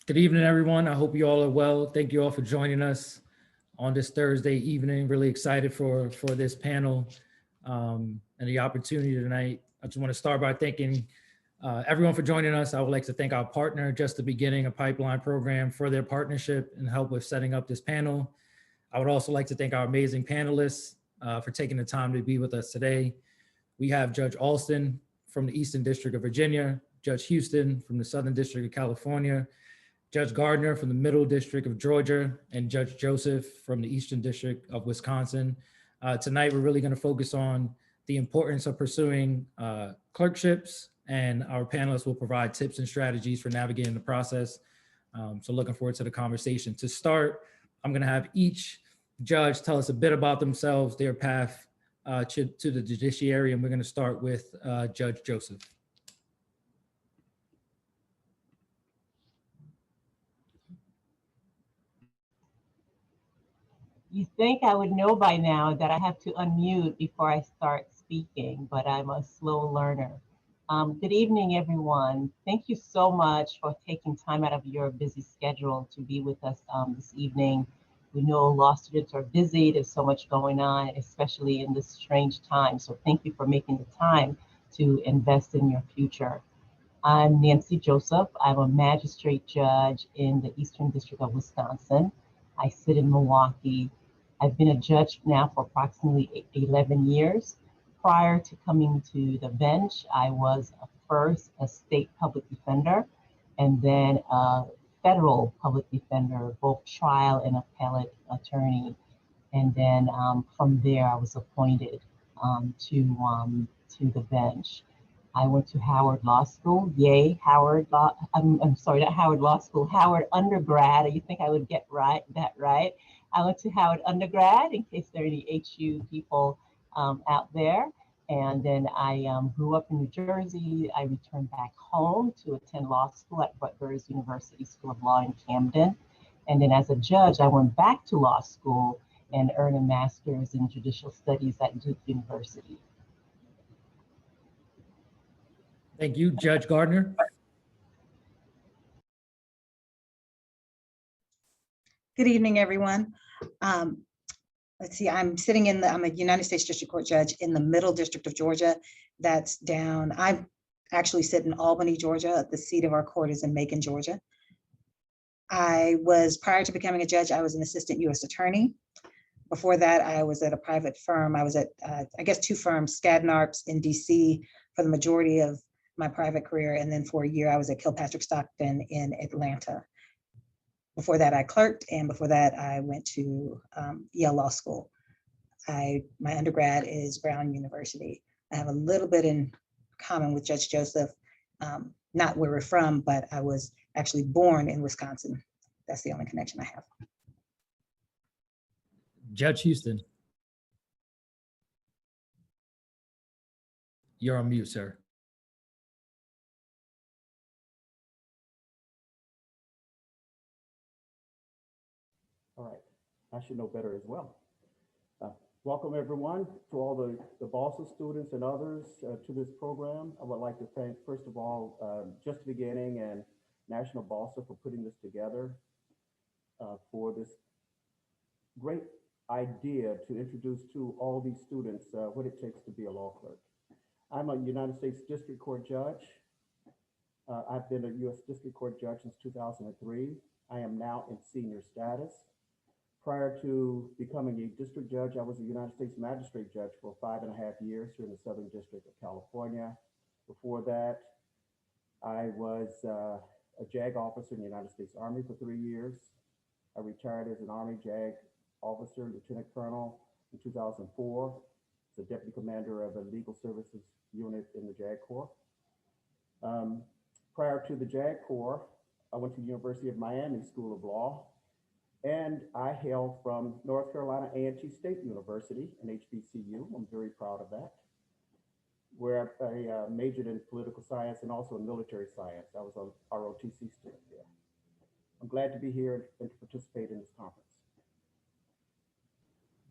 Good evening, everyone. I hope you all are well. Thank you all for joining us on this Thursday evening. Really excited for this panel and the opportunity tonight. I just want to start by thanking everyone for joining us. I would like to thank our partner, Just the Beginning, a pipeline program, for their partnership and help with setting up this panel. I would also like to thank our amazing panelists for taking the time to be with us today. We have Judge Alston from the Eastern District of Virginia, Judge Houston from the Southern District of California, Judge Gardner from the Middle District of Georgia, and Judge Joseph from the Eastern District of Wisconsin. Tonight, we're really going to focus on the importance of pursuing clerkships, and our panelists will provide tips and strategies for navigating the process. So looking forward to the conversation. To start, I'm going to have each judge tell us a bit about themselves, their path to the judiciary, and we're going to start with Judge Joseph. You think I would know by now that I have to unmute before I start speaking, but I'm a slow learner. Good evening, everyone. Thank you so much for taking time out of your busy schedule to be with us this evening. We know law students are busy. There's so much going on, especially in this strange time. So thank you for making the time to invest in your future. I'm Nancy Joseph. I'm a magistrate judge in the Eastern District of Wisconsin. I sit in Milwaukee. I've been a judge now for approximately 11 years. Prior to coming to the bench, I was first a state public defender and then a federal public defender, both trial and appellate attorney. And then from there, I was appointed to the bench. I went to Howard Law School. Yay, Howard Law, I'm sorry, not Howard Law School, Howard undergrad. You think I would get that right? I went to Howard undergrad, in case there are any HU people out there. And then I grew up in New Jersey. I returned back home to attend law school at Rutgers University School of Law in Camden. And then as a judge, I went back to law school and earned a master's in judicial studies at Duke University. Thank you, Judge Gardner. Good evening, everyone. Let's see, I'm a United States District Court judge in the Middle District of Georgia. That's down, I actually sit in Albany, Georgia. The seat of our court is in Macon, Georgia. Prior to becoming a judge, I was an assistant U.S. attorney. Before that, I was at a private firm. I was at, I guess, two firms, Skadden Arps in DC for the majority of my private career. And then for a year, I was at Kilpatrick Stockton in Atlanta. Before that, I clerked, and before that, I went to Yale Law School. My undergrad is Brown University. I have a little bit in common with Judge Joseph, not where we're from, but I was actually born in Wisconsin. That's the only connection I have. Judge Houston. You're on mute, sir. All right, I should know better as well. Welcome everyone, to all the BALSA students and others to this program. I would like to thank, first of all, Just the Beginning and National BALSA for putting this together for this great idea to introduce to all these students what it takes to be a law clerk. I'm a United States District Court judge. I've been a U.S. District Court judge since 2003. I am now in senior status. Prior to becoming a district judge, I was a United States magistrate judge for 5.5 years here in the Southern District of California. Before that, I was a JAG officer in the United States Army for 3 years. I retired as an Army JAG officer, Lieutenant Colonel, in 2004. As a deputy commander of a legal services unit in the JAG Corps. Prior to the JAG Corps, I went to the University of Miami School of Law, and I hail from North Carolina A&T State University, an HBCU. I'm very proud of that, where I majored in political science and also in military science. I was a ROTC student there. I'm glad to be here and to participate in this conference.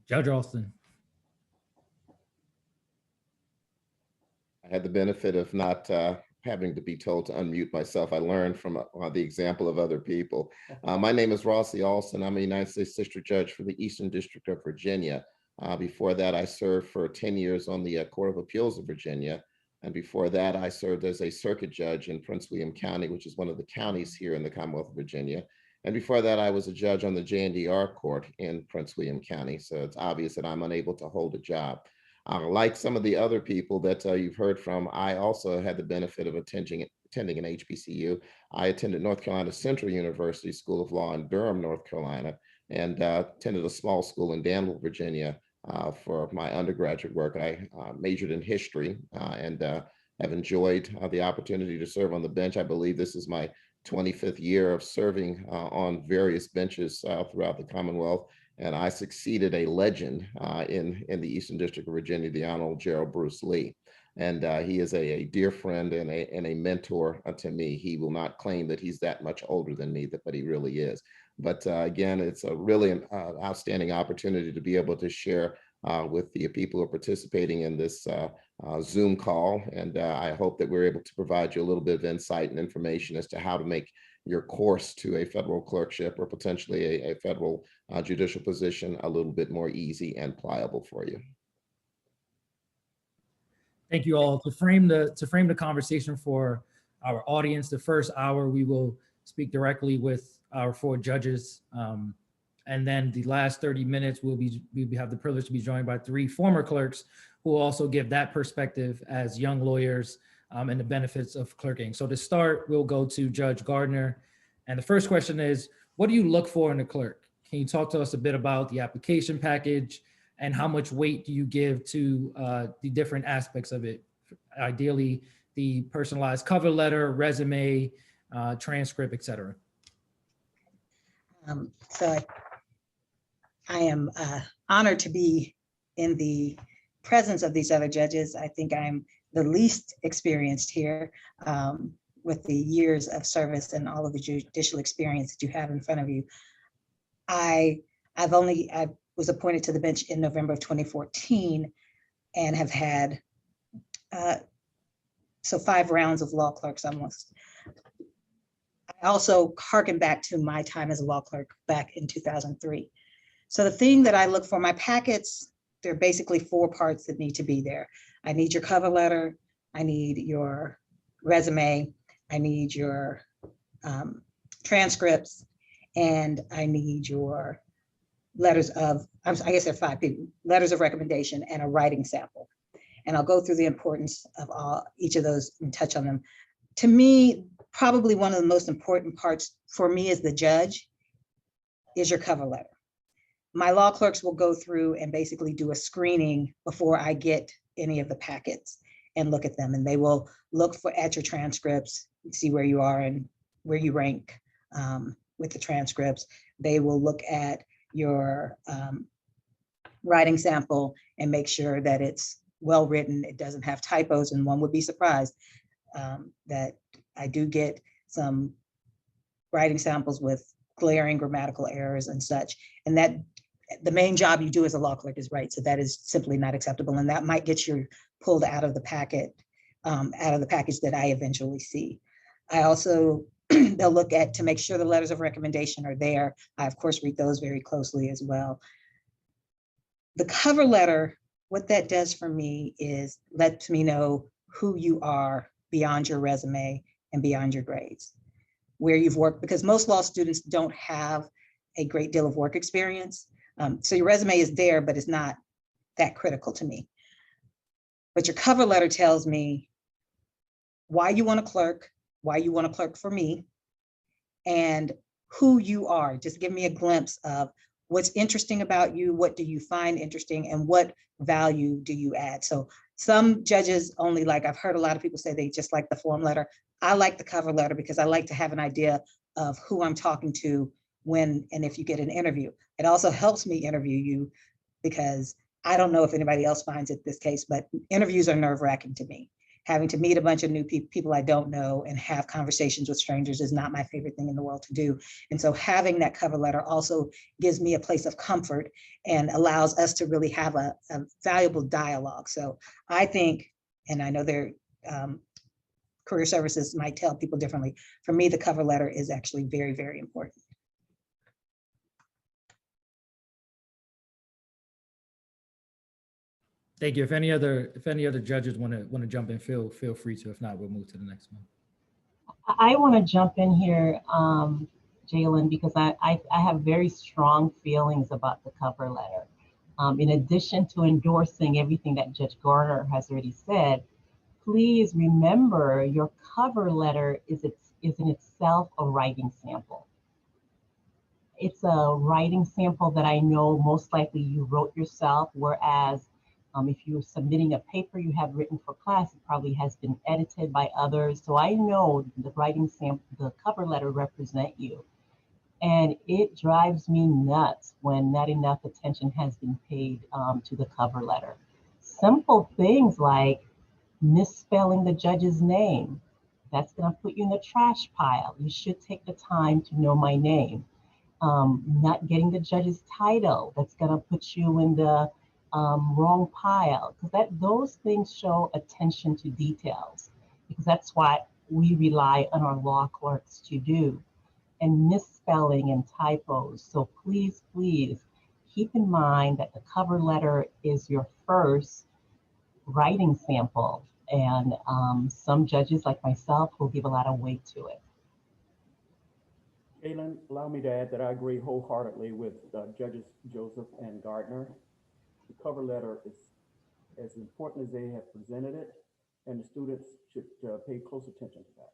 Judge Alston. had the benefit of not having to be told to unmute myself. I learned from the example of other people. My name is Rossi Olson. I'm a United States District Judge for the Eastern District of Virginia. Before that, I served for 10 years on the Court of Appeals of Virginia. And before that, I served as a circuit judge in Prince William County, which is one of the counties here in the Commonwealth of Virginia. And before that, I was a judge on the JNDR court in Prince William County. So it's obvious that I'm unable to hold a job. Like some of the other people that you've heard from, I also had the benefit of attending an HBCU. I attended North Carolina Central University School of Law in Durham, North Carolina, and attended a small school in Danville, Virginia for my undergraduate work. I majored in history and have enjoyed the opportunity to serve on the bench. I believe this is my 25th year of serving on various benches throughout the Commonwealth. And I succeeded a legend in the Eastern District of Virginia, the Honorable Gerald Bruce Lee. And he is a dear friend and a mentor to me. He will not claim that he's that much older than me, but he really is. But again, it's a really an outstanding opportunity to be able to share with the people who are participating in this Zoom call. And I hope that we're able to provide you a little bit of insight and information as to how to make your course to a federal clerkship or potentially a federal judicial position a little bit more easy and pliable for you. Thank you all. To frame the conversation for our audience, the first hour we will speak directly with our 4 judges, and then the last 30 minutes we have the privilege to be joined by 3 former clerks who will also give that perspective as young lawyers and the benefits of clerking. So to start, we'll go to Judge Gardner, and the first question is, what do you look for in a clerk? Can you talk to us a bit about the application package and how much weight do you give to the different aspects of it? Ideally, the personalized cover letter, resume, transcript, et cetera. So I am honored to be in the presence of these other judges. I think I'm the least experienced here with the years of service and all of the judicial experience that you have in front of you. I was appointed to the bench in November of 2014 and have had 5 rounds of law clerks almost. I also harken back to my time as a law clerk back in 2003. So the thing that I look for, my packets, there are basically 4 parts that need to be there. I need your cover letter, I need your resume, I need your transcripts, and I need your letters of, I guess there are 5 people, letters of recommendation and a writing sample. And I'll go through the importance of each of those and touch on them. To me, probably one of the most important parts for me as the judge is your cover letter. My law clerks will go through and basically do a screening before I get any of the packets and look at them. And they will look at your transcripts, see where you are and where you rank with the transcripts. They will look at your writing sample and make sure that it's well written, it doesn't have typos, and one would be surprised that I do get some writing samples with glaring grammatical errors and such, and that the main job you do as a law clerk is write, so that is simply not acceptable, and that might get you pulled out of the packet, out of the package that I eventually see. I also, they'll look at to make sure the letters of recommendation are there. I of course read those very closely as well. The cover letter, what that does for me is lets me know who you are beyond your resume and beyond your grades, where you've worked, because most law students don't have a great deal of work experience. So your resume is there, but it's not that critical to me. But your cover letter tells me why you want to clerk, why you want to clerk for me, and who you are. Just give me a glimpse of what's interesting about you, what do you find interesting, and what value do you add? So some judges only like, I've heard a lot of people say they just like the form letter. I like the cover letter because I like to have an idea of who I'm talking to when and if you get an interview. It also helps me interview you because I don't know if anybody else finds it this case, but interviews are nerve-wracking to me. Having to meet a bunch of new people I don't know and have conversations with strangers is not my favorite thing in the world to do. And so having that cover letter also gives me a place of comfort and allows us to really have a valuable dialogue. So I think, and I know career services might tell people differently. For me, the cover letter is actually very, very important. Thank you. If any other judges want to jump in, feel free to. If not, we'll move to the next one. I want to jump in here, Jalen, because I have very strong feelings about the cover letter. In addition to endorsing everything that Judge Gardner has already said, please remember your cover letter is in itself a writing sample. It's a writing sample that I know most likely you wrote yourself, whereas if you're submitting a paper you have written for class, it probably has been edited by others. So I know the writing sample, the cover letter represent you. And it drives me nuts when not enough attention has been paid to the cover letter. Simple things like misspelling the judge's name, that's gonna put you in the trash pile. You should take the time to know my name. Not getting the judge's title, that's gonna put you in the wrong pile, because those things show attention to details, because that's what we rely on our law clerks to do, and misspelling and typos. So please, please keep in mind that the cover letter is your first writing sample, and some judges like myself will give a lot of weight to it. Jalen, allow me to add that I agree wholeheartedly with Judges Joseph and Gardner. The cover letter is as important as they have presented it, and the students should pay close attention to that.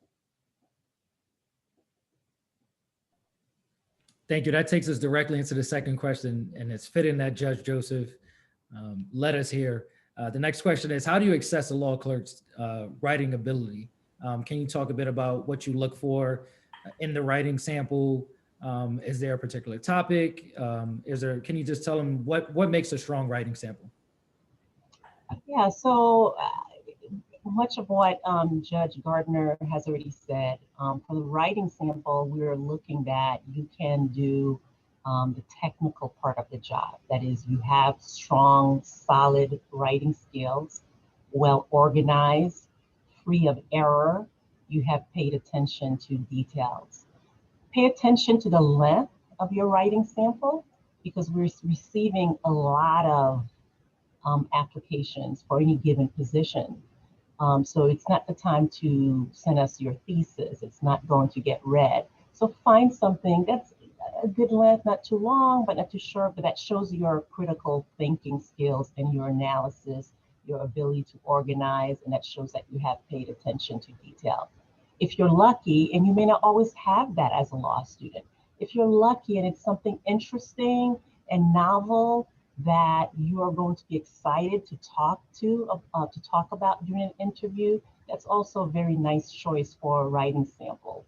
Thank you. That takes us directly into the second question, and it's fitting that Judge Joseph led us here. The next question is, how do you assess a law clerk's writing ability? Can you talk a bit about what you look for in the writing sample? Is there a particular topic? Can you just tell them what makes a strong writing sample? Yeah, so much of what Judge Gardner has already said. For the writing sample, we're looking that you can do the technical part of the job. That is, you have strong, solid writing skills, well organized, free of error. You have paid attention to details. Pay attention to the length of your writing sample, because we're receiving a lot of applications for any given position. So it's not the time to send us your thesis. It's not going to get read. So find something that's a good length, not too long, but not too short, but that shows your critical thinking skills and your analysis, your ability to organize, and that shows that you have paid attention to detail. If you're lucky, and you may not always have that as a law student, if you're lucky and it's something interesting and novel that you are going to be excited to talk about during an interview, that's also a very nice choice for a writing sample,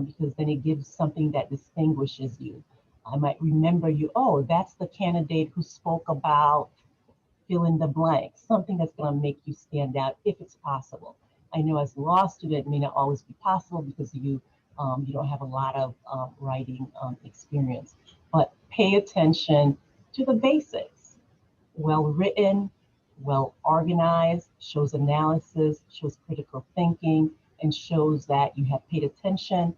because then it gives something that distinguishes you. I might remember you, oh, that's the candidate who spoke about fill in the blank, something that's going to make you stand out if it's possible. I know as a law student, it may not always be possible because you don't have a lot of writing experience, but pay attention to the basics. Well written, well organized, shows analysis, shows critical thinking, and shows that you have paid attention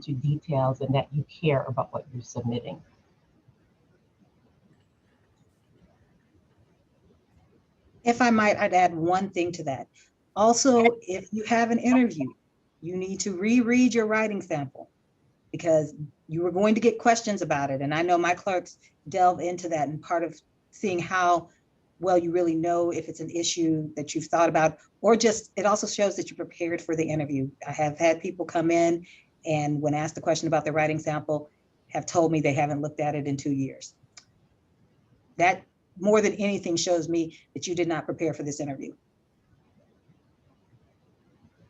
to details and that you care about what you're submitting. If I might, I'd add one thing to that. Also, if you have an interview, you need to reread your writing sample, because you were going to get questions about it. And I know my clerks delve into that, and part of seeing how well you really know if it's an issue that you've thought about, or just, it also shows that you're prepared for the interview. I have had people come in and when asked the question about their writing sample, have told me they haven't looked at it in 2 years. That more than anything shows me that you did not prepare for this interview.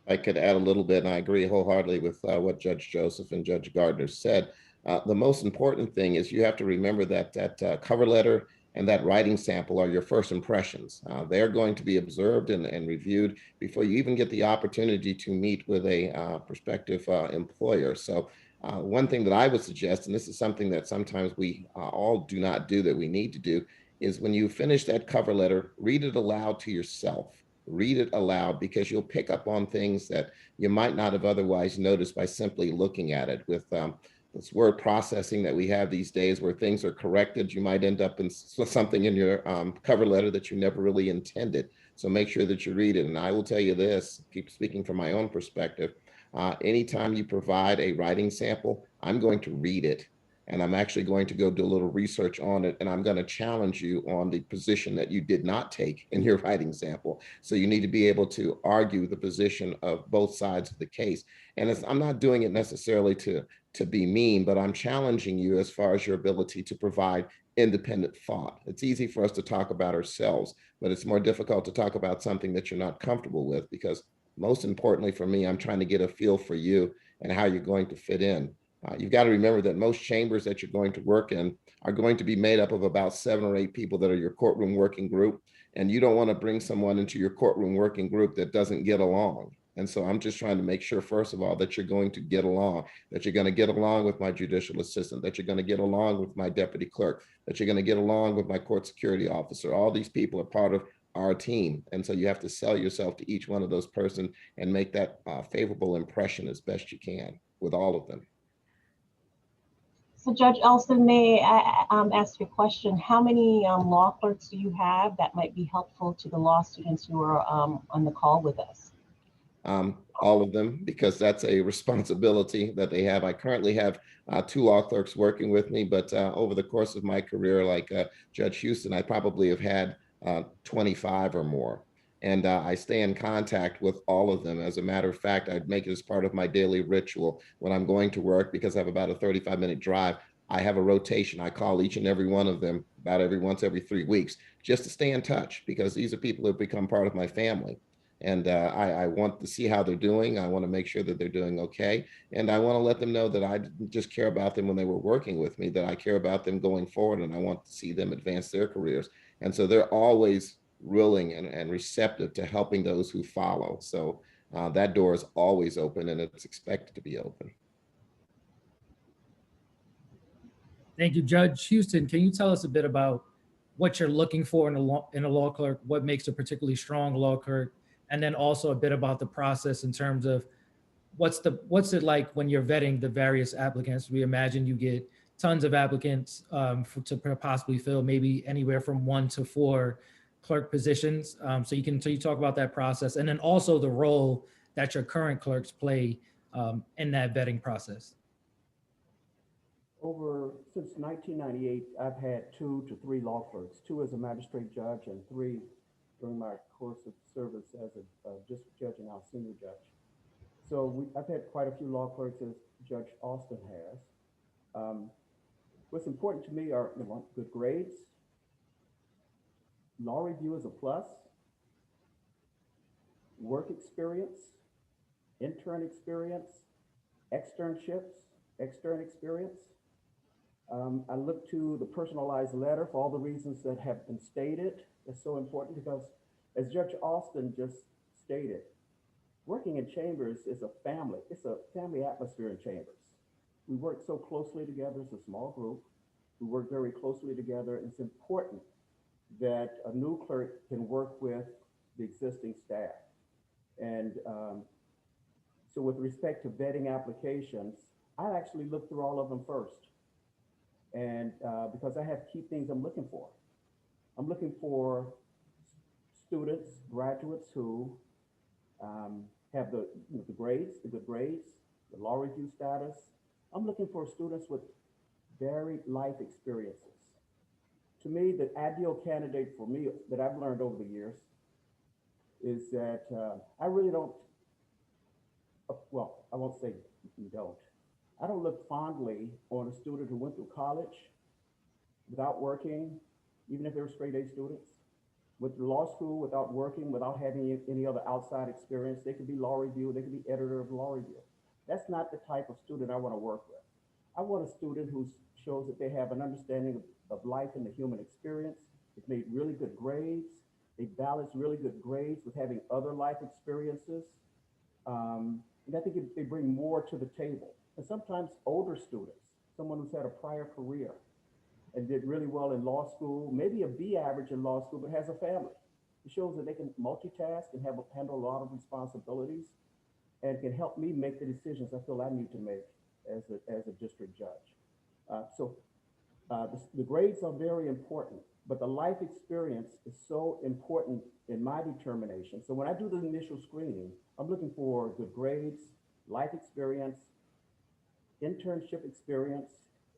I could add a little bit, and I agree wholeheartedly with what Judge Joseph and Judge Gardner said. The most important thing is you have to remember that that cover letter and that writing sample are your first impressions. They're going to be observed and reviewed before you even get the opportunity to meet with a prospective employer. So one thing that I would suggest, and this is something that sometimes we all do not do that we need to do, is when you finish that cover letter, read it aloud to yourself. read it aloud, because you'll pick up on things that you might not have otherwise noticed by simply looking at it. With this word processing that we have these days, where things are corrected, you might end up in something in your cover letter that you never really intended. So make sure that you read it. And I will tell you this, keep speaking from my own perspective, anytime you provide a writing sample, I'm going to read it. And I'm actually going to go do a little research on it. And I'm going to challenge you on the position that you did not take in your writing sample. So you need to be able to argue the position of both sides of the case. And I'm not doing it necessarily to be mean, but I'm challenging you as far as your ability to provide independent thought. It's easy for us to talk about ourselves, but it's more difficult to talk about something that you're not comfortable with, because most importantly for me, I'm trying to get a feel for you and how you're going to fit in. You've got to remember that most chambers that you're going to work in are going to be made up of about 7 or 8 people that are your courtroom working group. And you don't want to bring someone into your courtroom working group that doesn't get along. And so I'm just trying to make sure, first of all, that you're going to get along, that you're going to get along with my judicial assistant, that you're going to get along with my deputy clerk, that you're going to get along with my court security officer. All these people are part of our team. And so you have to sell yourself to each one of those persons and make that favorable impression as best you can with all of them. So Judge Alston, may I ask you a question? How many law clerks do you have that might be helpful to the law students who are on the call with us? All of them, because that's a responsibility that they have. I currently have 2 law clerks working with me, but over the course of my career, like Judge Houston, I probably have had 25 or more. And I stay in contact with all of them. As a matter of fact, I'd make it as part of my daily ritual when I'm going to work, because I have about a 35-minute drive. I have a rotation. I call each and every one of them about every 3 weeks, just to stay in touch, because these are people who have become part of my family. And I want to see how they're doing. I want to make sure that they're doing okay. And I want to let them know that I didn't just care about them when they were working with me, that I care about them going forward, and I want to see them advance their careers. And so they're always willing and receptive to helping those who follow. So that door is always open, and it's expected to be open. Thank you, Judge Houston. Can you tell us a bit about what you're looking for in a law clerk, what makes a particularly strong law clerk, and then also a bit about the process in terms of what's it like when you're vetting the various applicants? We imagine you get tons of applicants to possibly fill maybe anywhere from 1 to 4 clerk positions. So you talk about that process, and then also the role that your current clerks play in that vetting process. Since 1998, I've had 2 to 3 law clerks, 2 as a magistrate judge and 3 during my course of service as a district judge and now senior judge. So I've had quite a few law clerks, as Judge Alston has. What's important to me are good grades. Law review is a plus. Work experience, intern experience, externships, extern experience. I look to the personalized letter for all the reasons that have been stated. It's so important because, as Judge Alston just stated, working in chambers is a family. It's a family atmosphere in chambers. We work so closely together as a small group. We work very closely together. It's important that a new clerk can work with the existing staff. And so with respect to vetting applications, I actually look through all of them first. And because I have key things I'm looking for. I'm looking for students, graduates who have the grades, the good grades, the law review status. I'm looking for students with varied life experiences. To me, the ideal candidate for me that I've learned over the years is that I really don't, well, I won't say you don't. I don't look fondly on a student who went through college without working, even if they were straight A students, went through law school without working, without having any other outside experience. They could be law review, they could be editor of law review. That's not the type of student I want to work with. I want a student who shows that they have an understanding of life and the human experience. They've made really good grades. They balance really good grades with having other life experiences. And I think they bring more to the table. And sometimes older students, someone who's had a prior career and did really well in law school, maybe a B average in law school, but has a family. It shows that they can multitask and handle a lot of responsibilities and can help me make the decisions I feel I need to make as a district judge. The grades are very important, but the life experience is so important in my determination. So when I do the initial screening, I'm looking for good grades, life experience, internship experience,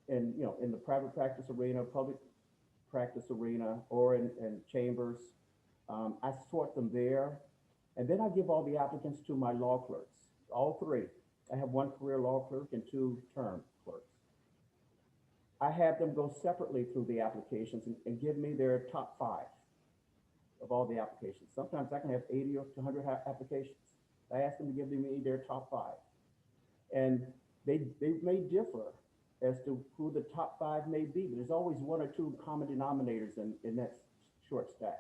and in the private practice arena, public practice arena, or in chambers. I sort them there, and then I give all the applicants to my law clerks, all three. I have one career law clerk and two term clerks. I have them go separately through the applications and give me their top 5 of all the applications. Sometimes I can have 80 or 100 applications. I ask them to give me their top 5. And they may differ as to who the top 5 may be, but there's always 1 or 2 common denominators in that short stack.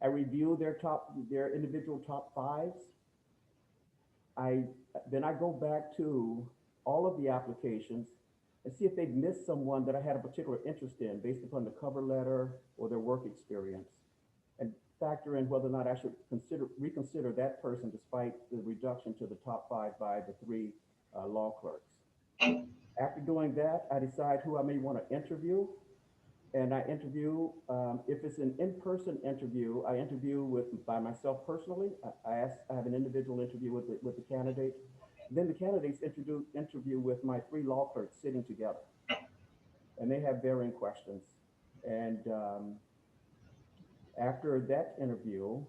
I review their individual top 5s. Then I go back to all of the applications and see if they've missed someone that I had a particular interest in based upon the cover letter or their work experience, and factor in whether or not I should reconsider that person despite the reduction to the top 5 by the 3 law clerks. After doing that, I decide who I may want to interview, and I interview, if it's an in-person interview, I interview by myself personally. I have an individual interview with the candidate. Then the candidates interview with my 3 law clerks sitting together, and they have varying questions. And after that interview,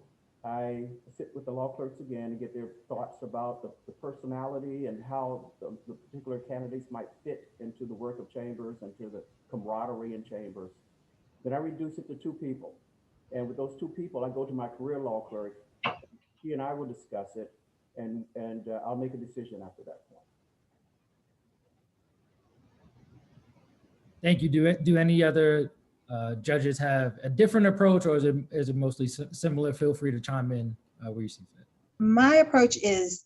I sit with the law clerks again and get their thoughts about the personality and how the particular candidates might fit into the work of chambers and to the camaraderie in chambers. Then I reduce it to 2 people. And with those 2 people, I go to my career law clerk. She and I will discuss it, and I'll make a decision after that point. Thank you. Do any other judges have a different approach, or is it mostly similar? Feel free to chime in where you see fit. My approach is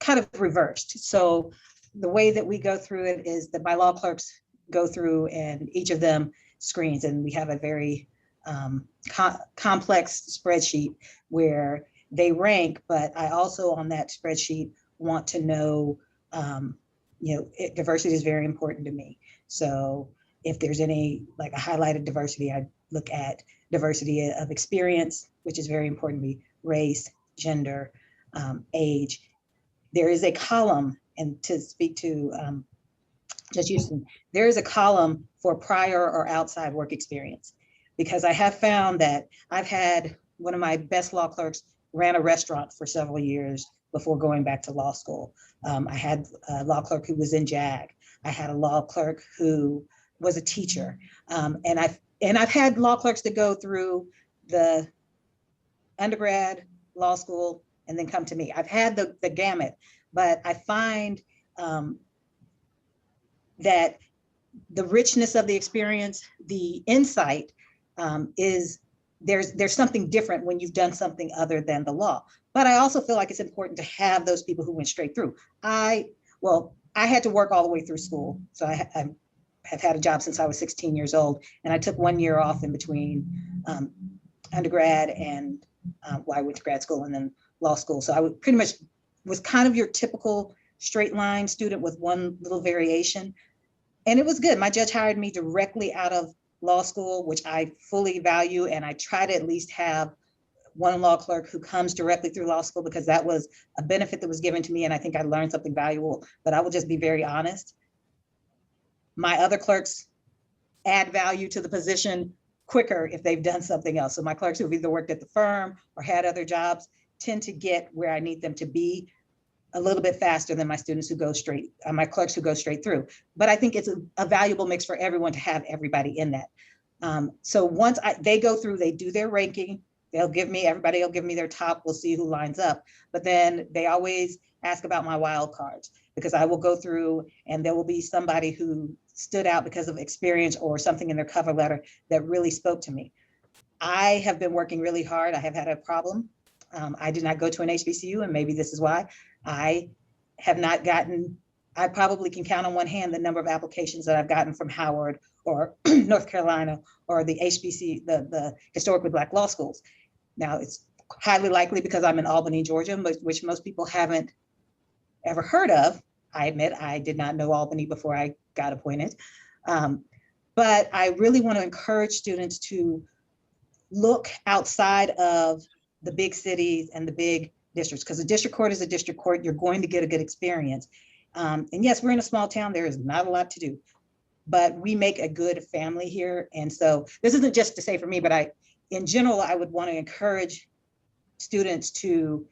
kind of reversed. So the way that we go through it is that my law clerks go through and each of them screens, and we have a very complex spreadsheet where they rank, but I also on that spreadsheet want to know, diversity is very important to me. So if there's any, like a highlighted diversity, I look at diversity of experience, which is very important to me, race, gender, age. There is a column, and to speak to Judge Houston, there is a column for prior or outside work experience, because I have found that I've had one of my best law clerks ran a restaurant for several years before going back to law school. I had a law clerk who was in JAG. I had a law clerk who was a teacher. And I've had law clerks that go through the undergrad, law school, and then come to me. I've had the gamut, but I find that the richness of the experience, the insight is there's something different when you've done something other than the law. But I also feel like it's important to have those people who went straight through. I had to work all the way through school. So I have had a job since I was 16 years old. And I took 1 year off in between undergrad and I went to grad school and then law school. So I pretty much was kind of your typical straight line student with one little variation. And it was good. My judge hired me directly out of law school, which I fully value. And I try to at least have one law clerk who comes directly through law school, because that was a benefit that was given to me. And I think I learned something valuable, but I will just be very honest. My other clerks add value to the position quicker if they've done something else. So my clerks who've either worked at the firm or had other jobs tend to get where I need them to be a little bit faster than my students who go straight, my clerks who go straight through. But I think it's a valuable mix for everyone to have everybody in that. So once they go through, they do their ranking, everybody will give me their top, we'll see who lines up. But then they always ask about my wild cards, because I will go through and there will be somebody who stood out because of experience or something in their cover letter that really spoke to me. I have been working really hard. I have had a problem. I did not go to an HBCU, and maybe this is why. I have not gotten, I probably can count on one hand the number of applications that I've gotten from Howard or North Carolina or the HBC, the historically Black law schools. Now, it's highly likely because I'm in Albany, Georgia, which most people haven't ever heard of. I admit I did not know Albany before I got appointed. But I really want to encourage students to look outside of the big cities and the big districts, because the district court is a district court. You're going to get a good experience. And yes, we're in a small town. There is not a lot to do, but we make a good family here. And so this isn't just to say for me, but in general, I would want to encourage students to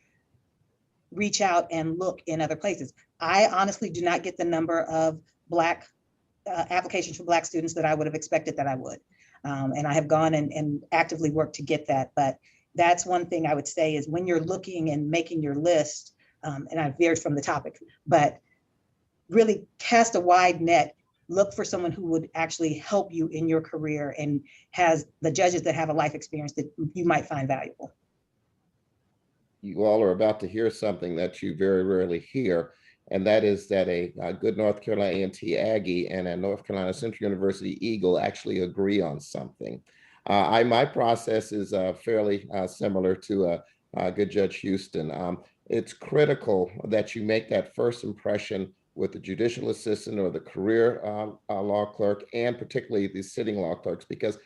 reach out and look in other places. I honestly do not get the number of Black applications for Black students that I would have expected that I would. And I have gone and actively worked to get that. But that's one thing I would say is when you're looking and making your list, and I veered from the topic, but really cast a wide net, look for someone who would actually help you in your career and has the judges that have a life experience that you might find valuable. You all are about to hear something that you very rarely hear, and that is that a good North Carolina A&T Aggie and a North Carolina Central University Eagle actually agree on something. My process is fairly similar to good Judge Houston. It's critical that you make that first impression with the judicial assistant or the career law clerk, and particularly the sitting law clerks, because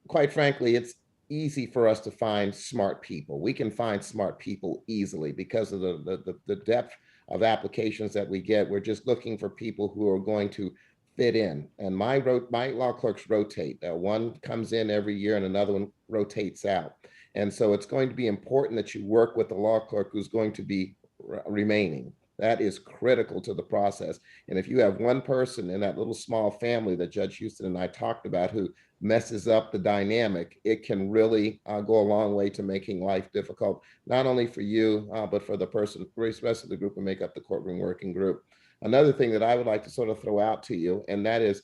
quite frankly, it's easy for us to find smart people. We can find smart people easily because of the depth of applications that we get. We're just looking for people who are going to fit in. And my law clerks rotate. One comes in every year and another one rotates out. And so it's going to be important that you work with the law clerk who's going to be remaining. That is critical to the process. And if you have one person in that little small family that Judge Houston and I talked about who messes up the dynamic, it can really go a long way to making life difficult, not only for you, but for the rest of the group who make up the courtroom working group. Another thing that I would like to sort of throw out to you, and that is,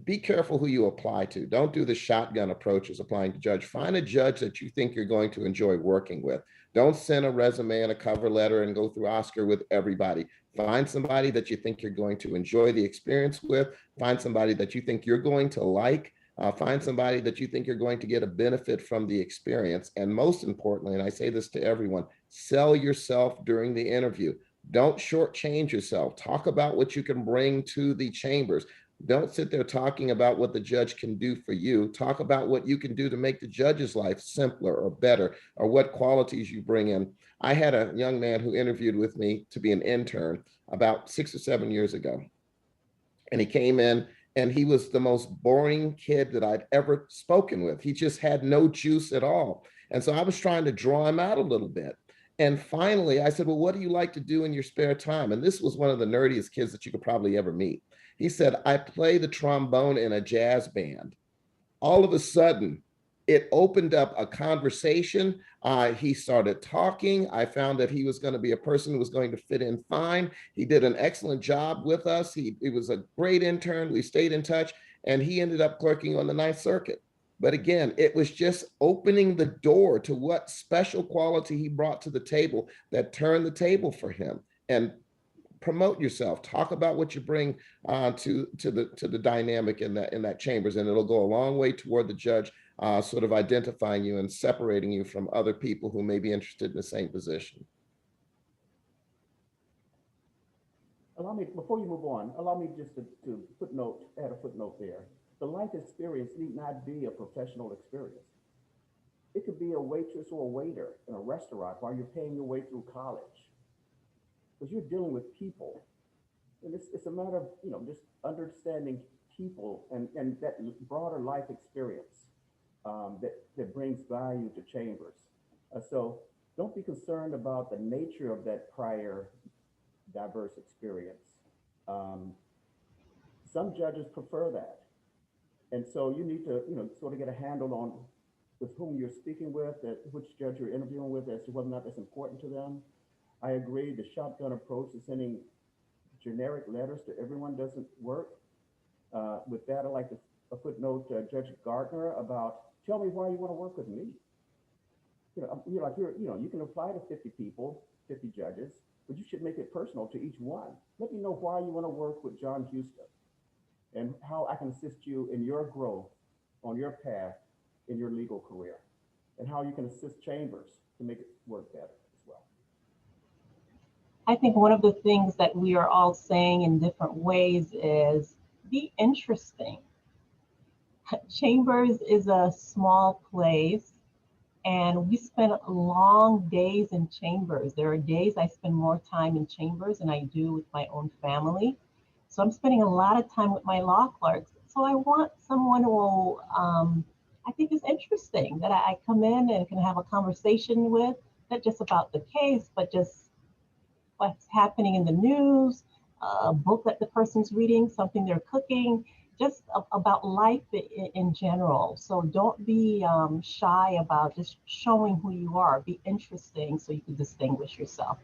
be careful who you apply to. Don't do the shotgun approach as applying to judge. Find a judge that you think you're going to enjoy working with. Don't send a resume and a cover letter and go through Oscar with everybody. Find somebody that you think you're going to enjoy the experience with. Find somebody that you think you're going to like. Find somebody that you think you're going to get a benefit from the experience. And most importantly, and I say this to everyone, sell yourself during the interview. Don't shortchange yourself. Talk about what you can bring to the chambers. Don't sit there talking about what the judge can do for you. Talk about what you can do to make the judge's life simpler or better, or what qualities you bring in. I had a young man who interviewed with me to be an intern about 6 or 7 years ago. And he came in and he was the most boring kid that I'd ever spoken with. He just had no juice at all. And so I was trying to draw him out a little bit. And finally, I said, well, what do you like to do in your spare time? And this was one of the nerdiest kids that you could probably ever meet. He said, I play the trombone in a jazz band. All of a sudden, it opened up a conversation. He started talking. I found that he was going to be a person who was going to fit in fine. He did an excellent job with us. He was a great intern. We stayed in touch, and he ended up clerking on the Ninth Circuit. But again, it was just opening the door to what special quality he brought to the table that turned the table for him. And promote yourself. Talk about what you bring to the dynamic in that chambers, and it'll go a long way toward the judge sort of identifying you and separating you from other people who may be interested in the same position. Allow me, before you move on, allow me just to add a footnote there. The life experience need not be a professional experience. It could be a waitress or a waiter in a restaurant while you're paying your way through college. Because you're dealing with people. And it's a matter of, just understanding people and that broader life experience that brings value to chambers. So don't be concerned about the nature of that prior diverse experience. Some judges prefer that. And so you need to, sort of get a handle on with whom you're speaking with, which judge you're interviewing with, as to whether or not that's important to them. I agree, the shotgun approach to sending generic letters to everyone doesn't work. With that, I'd like to footnote Judge Gardner about, tell me why you want to work with me. You can apply to 50 people, 50 judges, but you should make it personal to each one. Let me know why you want to work with John Houston. and how I can assist you in your growth on your path in your legal career, and how you can assist chambers to make it work better as well. I think one of the things that we are all saying in different ways is be interesting. Chambers is a small place, and we spend long days in chambers. There are days I spend more time in chambers than I do with my own family. So I'm spending a lot of time with my law clerks. So I want someone who I think is interesting, that I come in and can have a conversation with, not just about the case, but just what's happening in the news, a book that the person's reading, something they're cooking, just about life in general. So don't be shy about just showing who you are. Be interesting so you can distinguish yourself.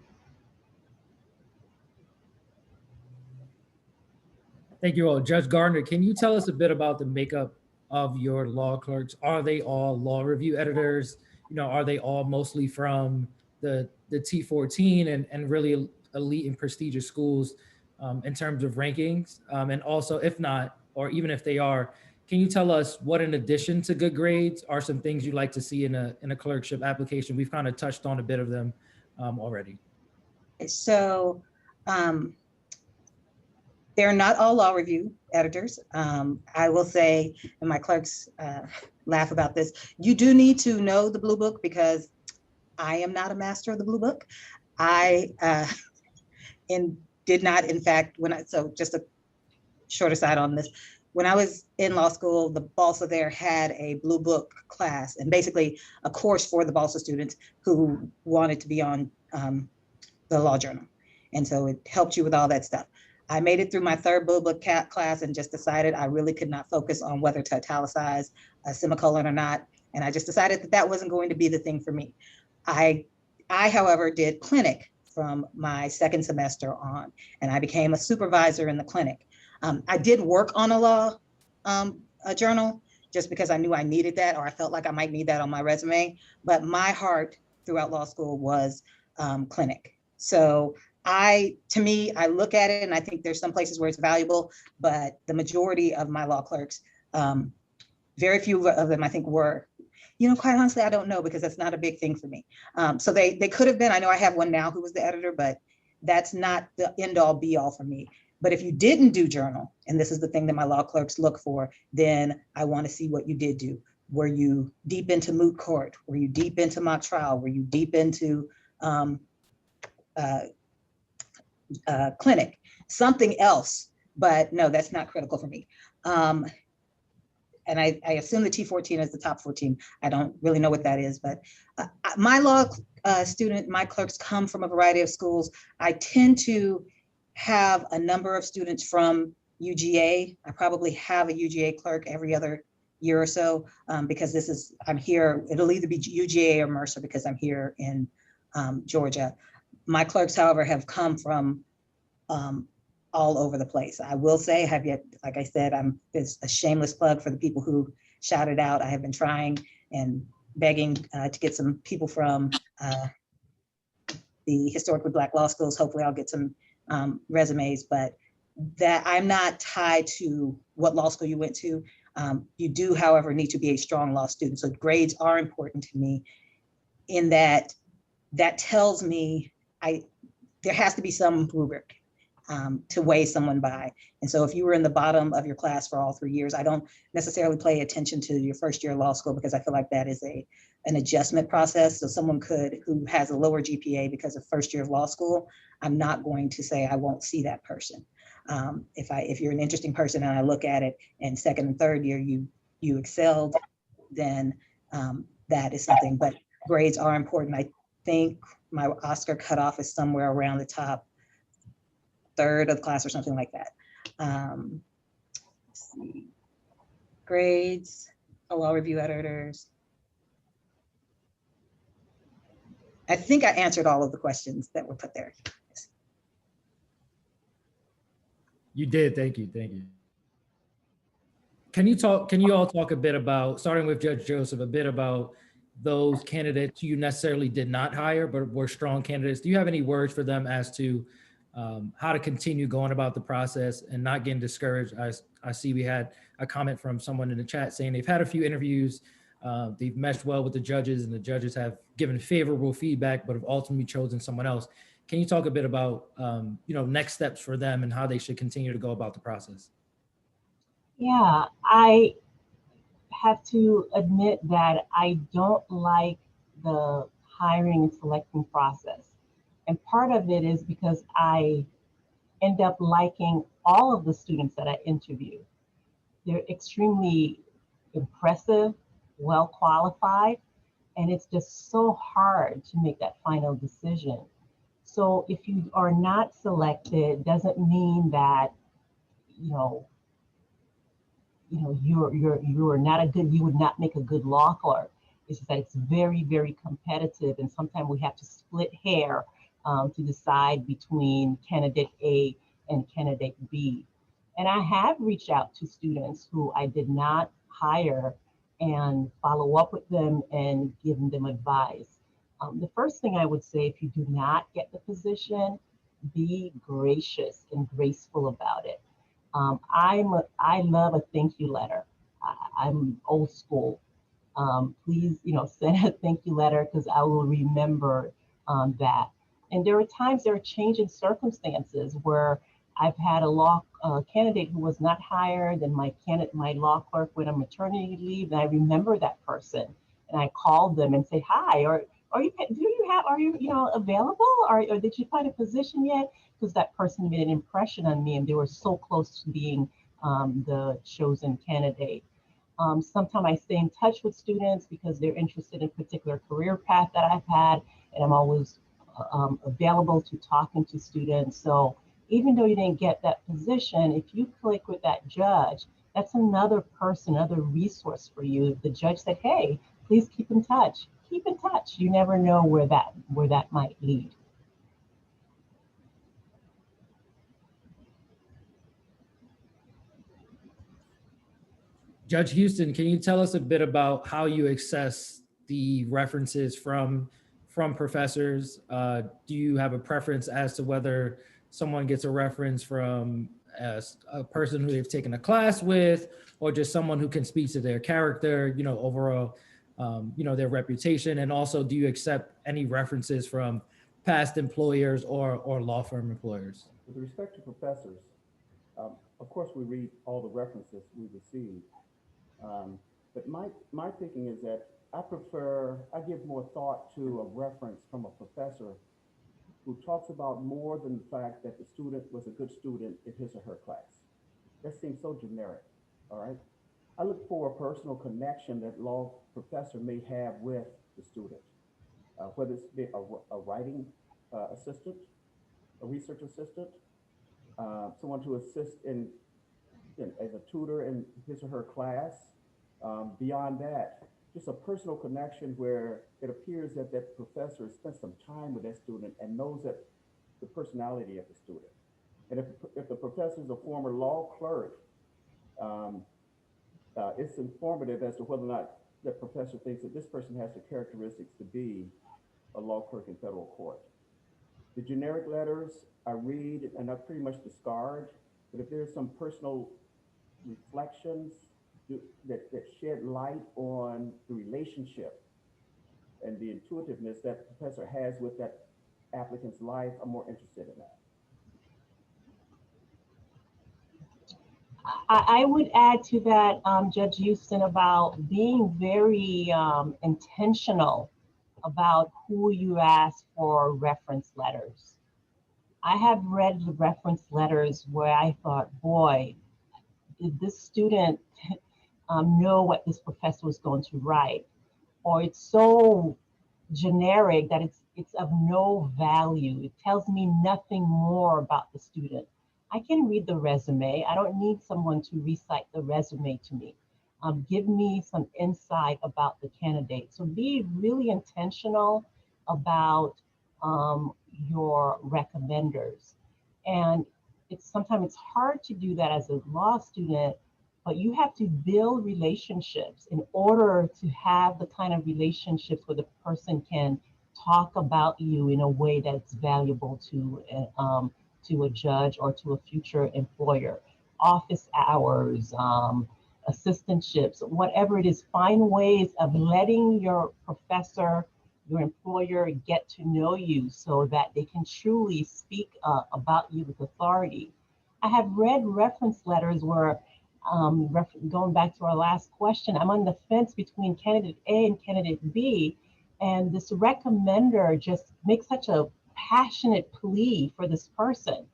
Thank you all. Judge Gardner, can you tell us a bit about the makeup of your law clerks? Are they all law review editors? You know, are they all mostly from the T14 and really elite and prestigious schools in terms of rankings? And also, if not, or even if they are, can you tell us what, in addition to good grades, are some things you'd like to see in a clerkship application? We've kind of touched on a bit of them already. So they're not all law review editors. I will say, and my clerks laugh about this, you do need to know the Blue Book, because I am not a master of the Blue Book. I did not, in fact, so just a short aside on this, when I was in law school, the BALSA there had a Blue Book class, and basically a course for the BALSA students who wanted to be on the law journal. And so it helped you with all that stuff. I made it through my third Blue Book class and just decided I really could not focus on whether to italicize a semicolon or not. And I just decided that that wasn't going to be the thing for me. I however, did clinic from my second semester on, and I became a supervisor in the clinic. I did work on a law a journal just because I knew I needed that, or I felt like I might need that on my resume. But my heart throughout law school was clinic. So to me, I look at it and I think there's some places where it's valuable, but the majority of my law clerks, very few of them I think were, quite honestly, I don't know, because that's not a big thing for me. So they could have been. I know I have one now who was the editor, but that's not the end all be all for me. But if you didn't do journal, and this is the thing that my law clerks look for, then I want to see what you did do. Were you deep into moot court? Were you deep into mock trial? Were you deep into clinic? Something else, but no, that's not critical for me. And I assume the T14 is the top 14. I don't really know what that is, but my law my clerks come from a variety of schools. I tend to have a number of students from UGA. I probably have a UGA clerk every other year or so, because I'm here, it'll either be UGA or Mercer because I'm here in Georgia. My clerks, however, have come from all over the place. I will say, like I said, it's a shameless plug for the people who shouted out. I have been trying and begging to get some people from the historically Black law schools. Hopefully I'll get some resumes, but that I'm not tied to what law school you went to. You do, however, need to be a strong law student. So grades are important to me, in that tells me there has to be some rubric to weigh someone by. And so if you were in the bottom of your class for all 3 years, I don't necessarily pay attention to your first year of law school, because I feel like that is an adjustment process. So someone who has a lower GPA because of first year of law school, I'm not going to say I won't see that person. If you're an interesting person and I look at it and second and third year you excelled, then that is something. But grades are important. I think my Oscar cutoff is somewhere around the top third of the class or something like that. Let's see. Grades, law review editors. I think I answered all of the questions that were put there. You did. Thank you. Thank you. Can you all talk a bit about, starting with Judge Joseph, a bit about those candidates you necessarily did not hire, but were strong candidates? Do you have any words for them as to how to continue going about the process and not getting discouraged. I see we had a comment from someone in the chat saying they've had a few interviews, they've meshed well with the judges, and the judges have given favorable feedback, but have ultimately chosen someone else. Can you talk a bit about next steps for them and how they should continue to go about the process? Yeah, I have to admit that I don't like the hiring and selecting process. And part of it is because I end up liking all of the students that I interview. They're extremely impressive, well qualified, and it's just so hard to make that final decision. So if you are not selected, doesn't mean that you're not a good, you would not make a good law clerk. It's just that it's very, very competitive, and sometimes we have to split hair to decide between candidate A and candidate B. And I have reached out to students who I did not hire and follow up with them and giving them advice. The first thing I would say, if you do not get the position, be gracious and graceful about it. I love a thank you letter. I'm old school. Please, send a thank you letter because I will remember that. And there are changing circumstances where I've had a law candidate who was not hired, and my law clerk went on maternity leave, and I remember that person, and I called them and said, "Hi, are you available, or did you find a position yet?" Because that person made an impression on me, and they were so close to being the chosen candidate. Sometimes I stay in touch with students because they're interested in a particular career path that I've had, and I'm always available to talking to students. So even though you didn't get that position, if you click with that judge, that's another person, another resource for you. If the judge said, "Hey, please keep in touch." Keep in touch. You never know where that might lead. Judge Houston, can you tell us a bit about how you access the references from professors? Do you have a preference as to whether someone gets a reference from a person who they've taken a class with, or just someone who can speak to their character, overall, their reputation? And also, do you accept any references from past employers or law firm employers? With respect to professors, of course, we read all the references we receive. But my thinking is that I give more thought to a reference from a professor who talks about more than the fact that the student was a good student in his or her class. That seems so generic, all right? I look for a personal connection that law professor may have with the student, whether it's a writing assistant, a research assistant, someone to assist as a tutor in his or her class. Beyond that, just a personal connection where it appears that that professor spent some time with that student and knows that the personality of the student. And if the professor is a former law clerk, it's informative as to whether or not that professor thinks that this person has the characteristics to be a law clerk in federal court. The generic letters I read and I pretty much discard, but if there's some personal reflections that shed light on the relationship and the intuitiveness that the professor has with that applicant's life, I'm more interested in that. I would add to that, Judge Houston, about being very intentional about who you ask for reference letters. I have read the reference letters where I thought, boy, did this student know what this professor was going to write? Or it's so generic that it's of no value. It tells me nothing more about the student. I can read the resume. I don't need someone to recite the resume to me. Give me some insight about the candidate. So be really intentional about your recommenders. And sometimes it's hard to do that as a law student, but you have to build relationships in order to have the kind of relationships where the person can talk about you in a way that's valuable to to a judge or to a future employer. Office hours, assistantships, whatever it is, find ways of letting your professor, your employer get to know you so that they can truly speak about you with authority. I have read reference letters where, going back to our last question, I'm on the fence between candidate A and candidate B, and this recommender just makes such a passionate plea for this person.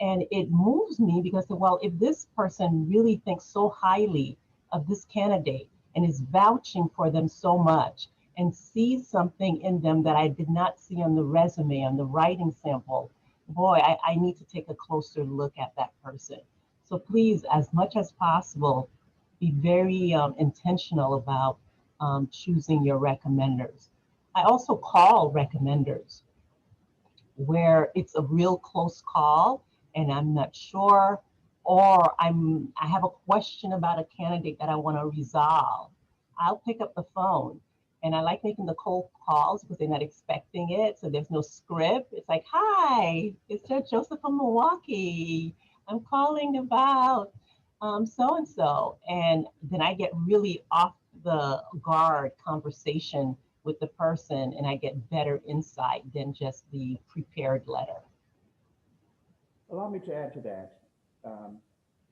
And it moves me because, well, if this person really thinks so highly of this candidate and is vouching for them so much and sees something in them that I did not see on the resume, on the writing sample, boy, I need to take a closer look at that person. So please, as much as possible, be very intentional about choosing your recommenders. I also call recommenders where it's a real close call and I'm not sure, or I have a question about a candidate that I want to resolve. I'll pick up the phone, and I like making the cold calls because they're not expecting it. So there's no script. It's like, hi, it's Judge Joseph from Milwaukee. I'm calling about so-and-so. And then I get really off the guard conversation with the person, and I get better insight than just the prepared letter. Allow me to add to that.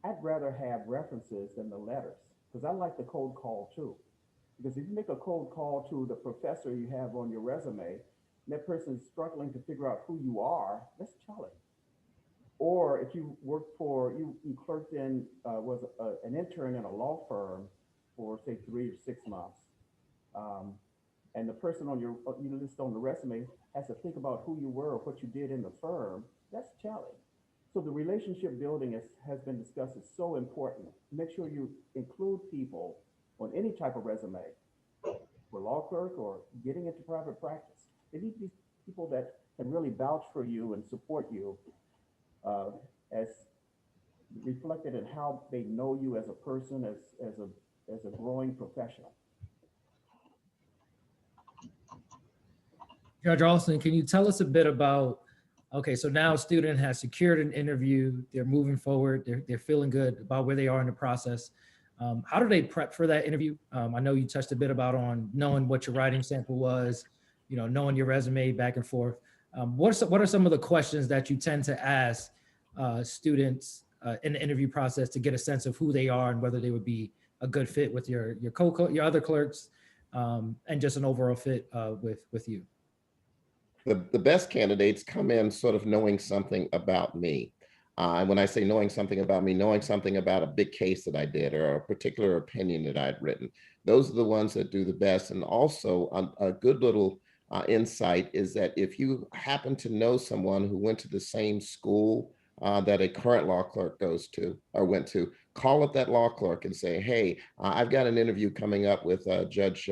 I'd rather have references than the letters, because I like the cold call too. Because if you make a cold call to the professor you have on your resume, and that person is struggling to figure out who you are, that's challenging. Or if you work for, you clerked in, was an intern in a law firm for say 3 or 6 months, and the person on your, you list on the resume has to think about who you were or what you did in the firm, that's challenging. So the relationship building has been discussed is so important. Make sure you include people on any type of resume for law clerk or getting into private practice. They need to be people that can really vouch for you and support you as reflected in how they know you as a person, as a growing professional. Judge Alston, can you tell us a bit about, okay, so now a student has secured an interview, they're moving forward, they're feeling good about where they are in the process. How do they prep for that interview? I know you touched a bit about on knowing what your writing sample was, you know, knowing your resume back and forth. What are some of the questions that you tend to ask students in the interview process to get a sense of who they are and whether they would be a good fit with your other clerks and just an overall fit with you? The best candidates come in sort of knowing something about me. And when I say knowing something about me, knowing something about a big case that I did or a particular opinion that I'd written. Those are the ones that do the best. And also a good little insight is that if you happen to know someone who went to the same school that a current law clerk goes to or went to, call up that law clerk and say, hey, I've got an interview coming up with Judge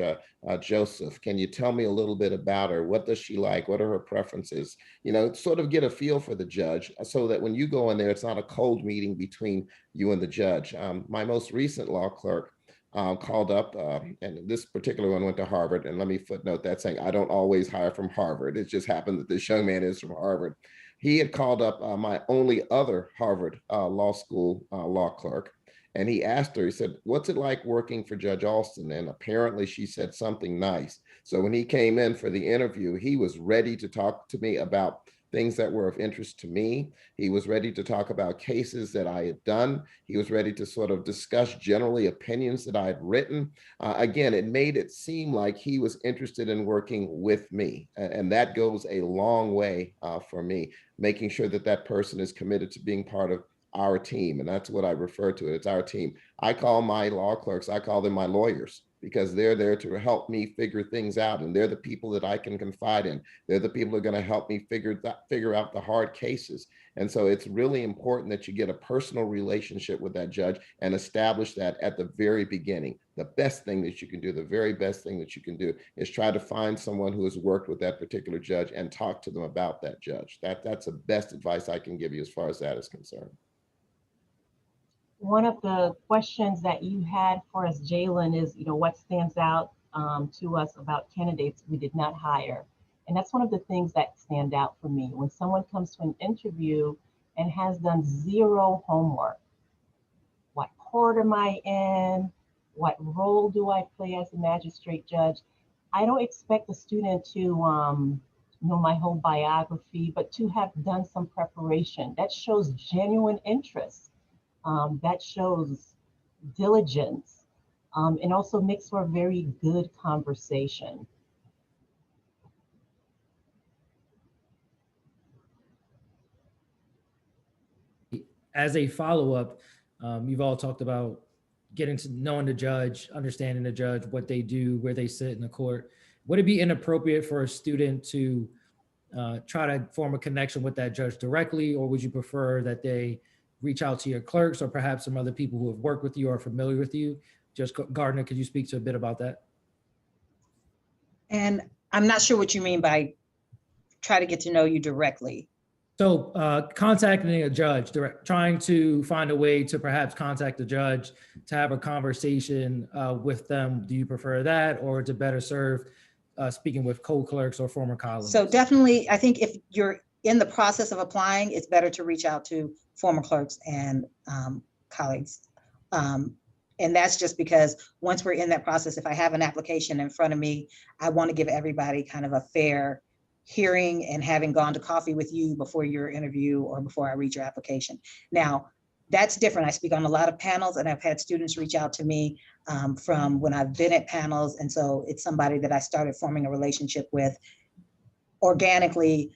Joseph. Can you tell me a little bit about her? What does she like? What are her preferences? You know, sort of get a feel for the judge so that when you go in there, it's not a cold meeting between you and the judge. My most recent law clerk called up, and this particular one went to Harvard. And let me footnote that saying, I don't always hire from Harvard. It just happened that this young man is from Harvard. He had called up my only other Harvard Law School law clerk. And he asked her, he said, what's it like working for Judge Alston? And apparently she said something nice. So when he came in for the interview, he was ready to talk to me about things that were of interest to me. He was ready to talk about cases that I had done. He was ready to sort of discuss generally opinions that I had written. Again, it made it seem like he was interested in working with me. And that goes a long way for me, making sure that that person is committed to being part of our team. And that's what I refer to it. It's our team. I call my law clerks, I call them my lawyers, because they're there to help me figure things out. And they're the people that I can confide in. They're the people who are going to help me figure out the hard cases. And so it's really important that you get a personal relationship with that judge and establish that at the very beginning. The best thing that you can do, the very best thing that you can do is try to find someone who has worked with that particular judge and talk to them about that judge. That's the best advice I can give you as far as that is concerned. One of the questions that you had for us, Jalen, is, what stands out to us about candidates we did not hire. And that's one of the things that stand out for me. When someone comes to an interview and has done zero homework. What court am I in? What role do I play as a magistrate judge? I don't expect the student to know my whole biography, but to have done some preparation. That shows genuine interest. That shows diligence, and also makes for a very good conversation. As a follow-up, you've all talked about getting to knowing the judge, understanding the judge, what they do, where they sit in the court. Would it be inappropriate for a student to try to form a connection with that judge directly, or would you prefer that they reach out to your clerks or perhaps some other people who have worked with you or are familiar with you? Judge Gardner, could you speak to a bit about that? And I'm not sure what you mean by try to get to know you directly. So contacting a judge, trying to find a way to perhaps contact the judge to have a conversation with them. Do you prefer that, or to better serve speaking with co-clerks or former colleagues? So definitely, I think if you're in the process of applying, it's better to reach out to former clerks and colleagues. And that's just because once we're in that process, if I have an application in front of me, I want to give everybody kind of a fair hearing and having gone to coffee with you before your interview or before I read your application. Now, that's different. I speak on a lot of panels, and I've had students reach out to me from when I've been at panels. And so it's somebody that I started forming a relationship with organically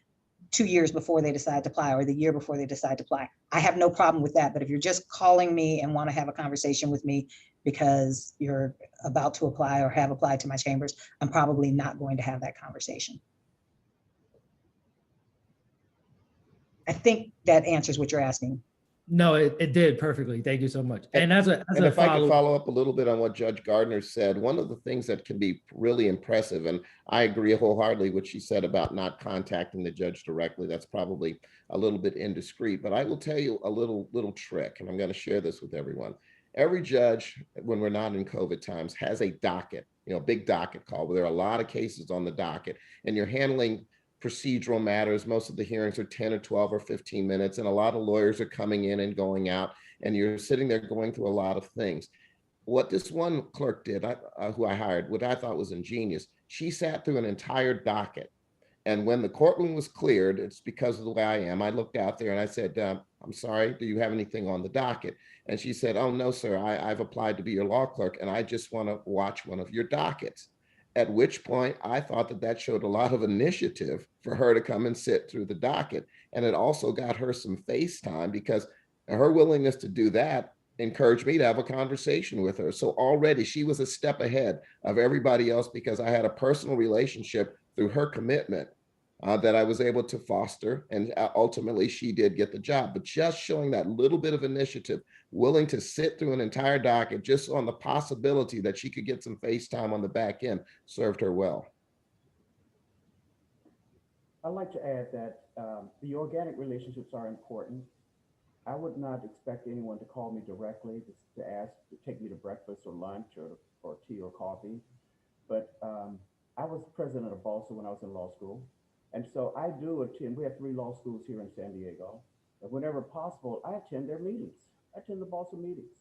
2 years before they decide to apply, or the year before they decide to apply. I have no problem with that. But if you're just calling me and want to have a conversation with me because you're about to apply or have applied to my chambers, I'm probably not going to have that conversation. I think that answers what you're asking. No, it did perfectly. Thank you so much. And as a if I could follow up a little bit on what Judge Gardner said, one of the things that can be really impressive, and I agree wholeheartedly what she said about not contacting the judge directly, that's probably a little bit indiscreet, but I will tell you a little trick, and I'm going to share this with everyone. Every judge, when we're not in COVID times, has a docket, big docket call where there are a lot of cases on the docket, and you're handling procedural matters. Most of the hearings are 10 or 12 or 15 minutes, and a lot of lawyers are coming in and going out, and you're sitting there going through a lot of things. What this one clerk did, who I hired, what I thought was ingenious, she sat through an entire docket. And when the courtroom was cleared, it's because of the way I am, I looked out there and I said, I'm sorry, do you have anything on the docket? And she said, oh, no, sir, I've applied to be your law clerk, and I just want to watch one of your dockets. At which point I thought that showed a lot of initiative for her to come and sit through the docket. And it also got her some face time, because her willingness to do that encouraged me to have a conversation with her. So already she was a step ahead of everybody else, because I had a personal relationship through her commitment that I was able to foster. And ultimately she did get the job. But just showing that little bit of initiative, willing to sit through an entire docket just on the possibility that she could get some face time on the back end, served her well. I'd like to add that the organic relationships are important. I would not expect anyone to call me directly to ask to take me to breakfast or lunch or tea or coffee. But I was president of BALSA when I was in law school. And so I do attend, we have 3 law schools here in San Diego. And whenever possible, I attend their meetings. I attend the BALSA meetings.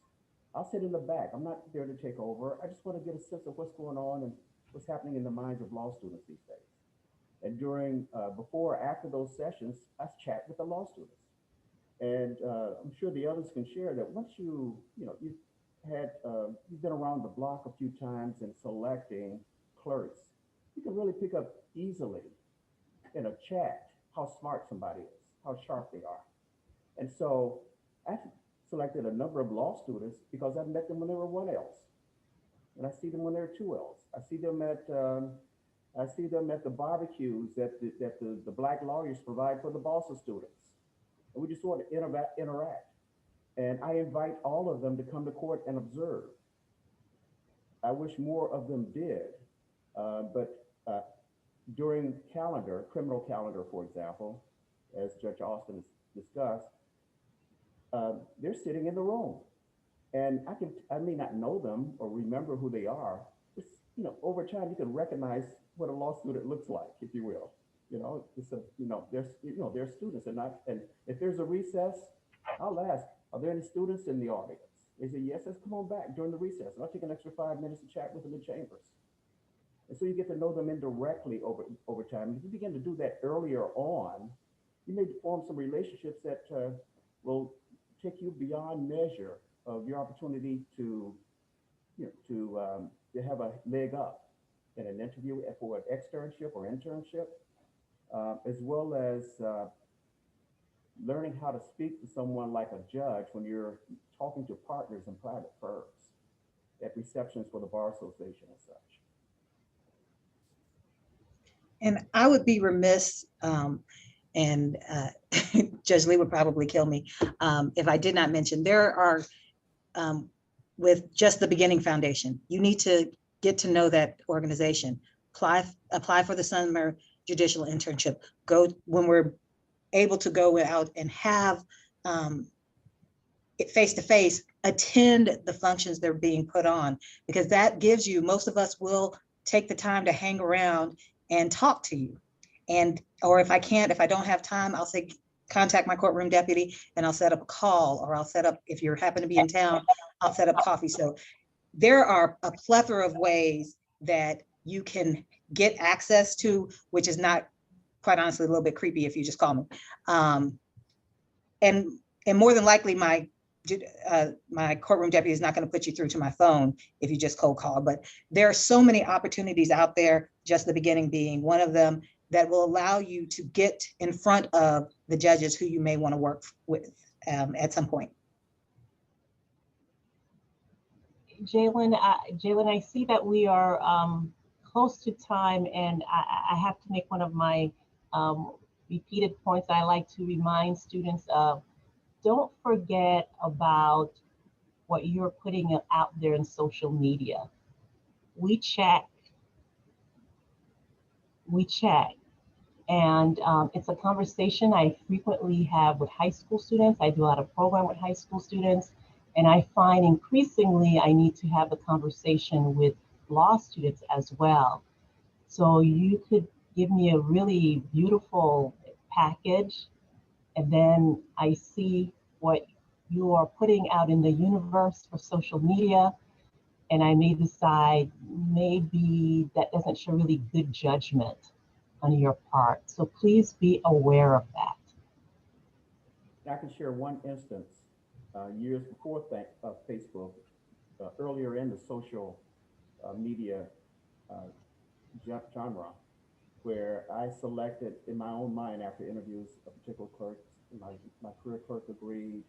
I'll sit in the back. I'm not there to take over. I just want to get a sense of what's going on and what's happening in the minds of law students these days. And during, before or after those sessions, I chat with the law students. And I'm sure the others can share that once you've been around the block a few times in selecting clerks, you can really pick up easily in a chat how smart somebody is, how sharp they are. And so I selected a number of law students because I met them when they were 1Ls, and I see them when they're 2Ls. I see them at the barbecues that the Black lawyers provide for the BALSA students, and we just want to interact. And I invite all of them to come to court and observe. I wish more of them did, but during criminal calendar, for example, as Judge Alston has discussed, they're sitting in the room, and I may not know them or remember who they are. Just, over time, you can recognize what a law student looks like, if you will. You know, it's a, there's students and if there's a recess, I'll ask, are there any students in the audience? They say, yes, let's come on back during the recess. And I'll take an extra 5 minutes to chat with them in chambers. And so you get to know them indirectly over time. And if you begin to do that earlier on, you may form some relationships that will take you beyond measure of your opportunity to have a leg up in an interview for an externship or internship, as well as learning how to speak to someone like a judge when you're talking to partners in private firms at receptions for the Bar Association and such. And I would be remiss, and Judge Lee would probably kill me if I did not mention, there are, with just the Beginning Foundation, you need to get to know that organization. Apply for the summer judicial internship. Go when we're able to go out and have it face-to-face, attend the functions they're being put on, because that gives you, most of us will take the time to hang around and talk to you. And, or if I don't have time, I'll say, contact my courtroom deputy and I'll set up a call, or I'll set up, if you happen to be in town, I'll set up coffee. So there are a plethora of ways that you can get access to, which is not, quite honestly, a little bit creepy if you just call me. And more than likely, my courtroom deputy is not going to put you through to my phone if you just cold call. But there are so many opportunities out there, just the beginning being one of them, that will allow you to get in front of the judges who you may want to work with at some point. Jalen, I see that we are close to time, and I have to make one of my repeated points I like to remind students of. Don't forget about what you're putting out there in social media. We check, and it's a conversation I frequently have with high school students. I do a lot of program with high school students, and I find increasingly I need to have a conversation with law students as well. So you could give me a really beautiful package, and then I see what you are putting out in the universe for social media, and I may decide maybe that doesn't show really good judgment on your part. So please be aware of that. I can share one instance years before Facebook, earlier in the social media genre, where I selected in my own mind after interviews a particular clerk. My career clerk agreed,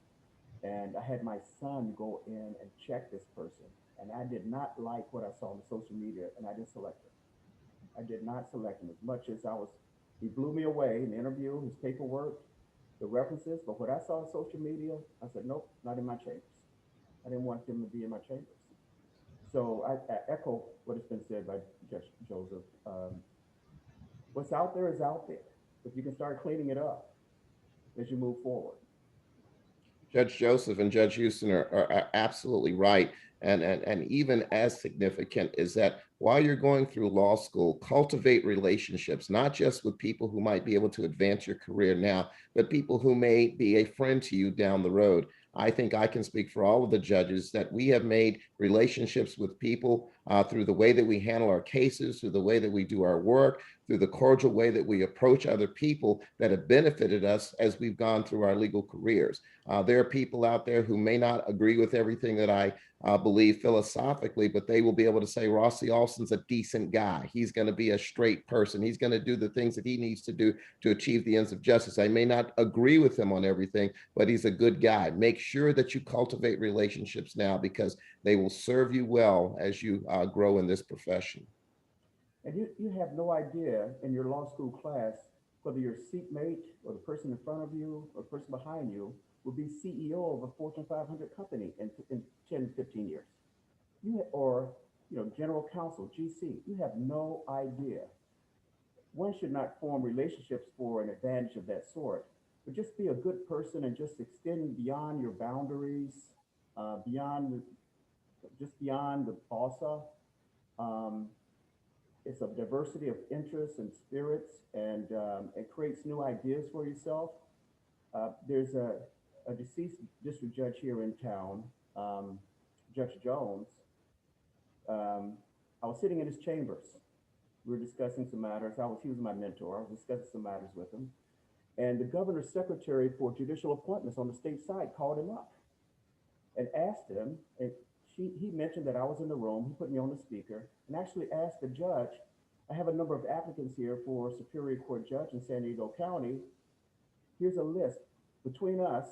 and I had my son go in and check this person, and I did not like what I saw on social media, and I didn't select him. I did not select him, as much as he blew me away in the interview, his paperwork, the references, but what I saw on social media, I said, nope, not in my chambers. I didn't want them to be in my chambers. So I echo what has been said by Judge Joseph. What's out there is out there, but you can start cleaning it up as you move forward. Judge Joseph and Judge Houston are absolutely right. And even as significant is that while you're going through law school, cultivate relationships, not just with people who might be able to advance your career now, but people who may be a friend to you down the road. I think I can speak for all of the judges that we have made relationships with people through the way that we handle our cases, through the way that we do our work, through the cordial way that we approach other people that have benefited us as we've gone through our legal careers. There are people out there who may not agree with everything that I believe philosophically, but they will be able to say, Rossi Olson's a decent guy. He's going to be a straight person. He's going to do the things that he needs to do to achieve the ends of justice. I may not agree with him on everything, but he's a good guy. Make sure that you cultivate relationships now, because they will serve you well as you grow in this profession. And you have no idea in your law school class whether your seatmate or the person in front of you or the person behind you will be CEO of a Fortune 500 company in 10, 15 years. Or general counsel, GC, you have no idea. One should not form relationships for an advantage of that sort, but just be a good person and just extend beyond your boundaries, beyond the BOSA. it's a diversity of interests and spirits, and it creates new ideas for yourself. There's a deceased district judge here in town, Judge Jones. I was sitting in his chambers. We were discussing some matters. He was my mentor. I was discussing some matters with him. And the governor's secretary for judicial appointments on the state side called him up and asked him, and he mentioned that I was in the room. He put me on the speaker and actually asked the judge, I have a number of applicants here for Superior Court judge in San Diego County. Here's a list. Between us,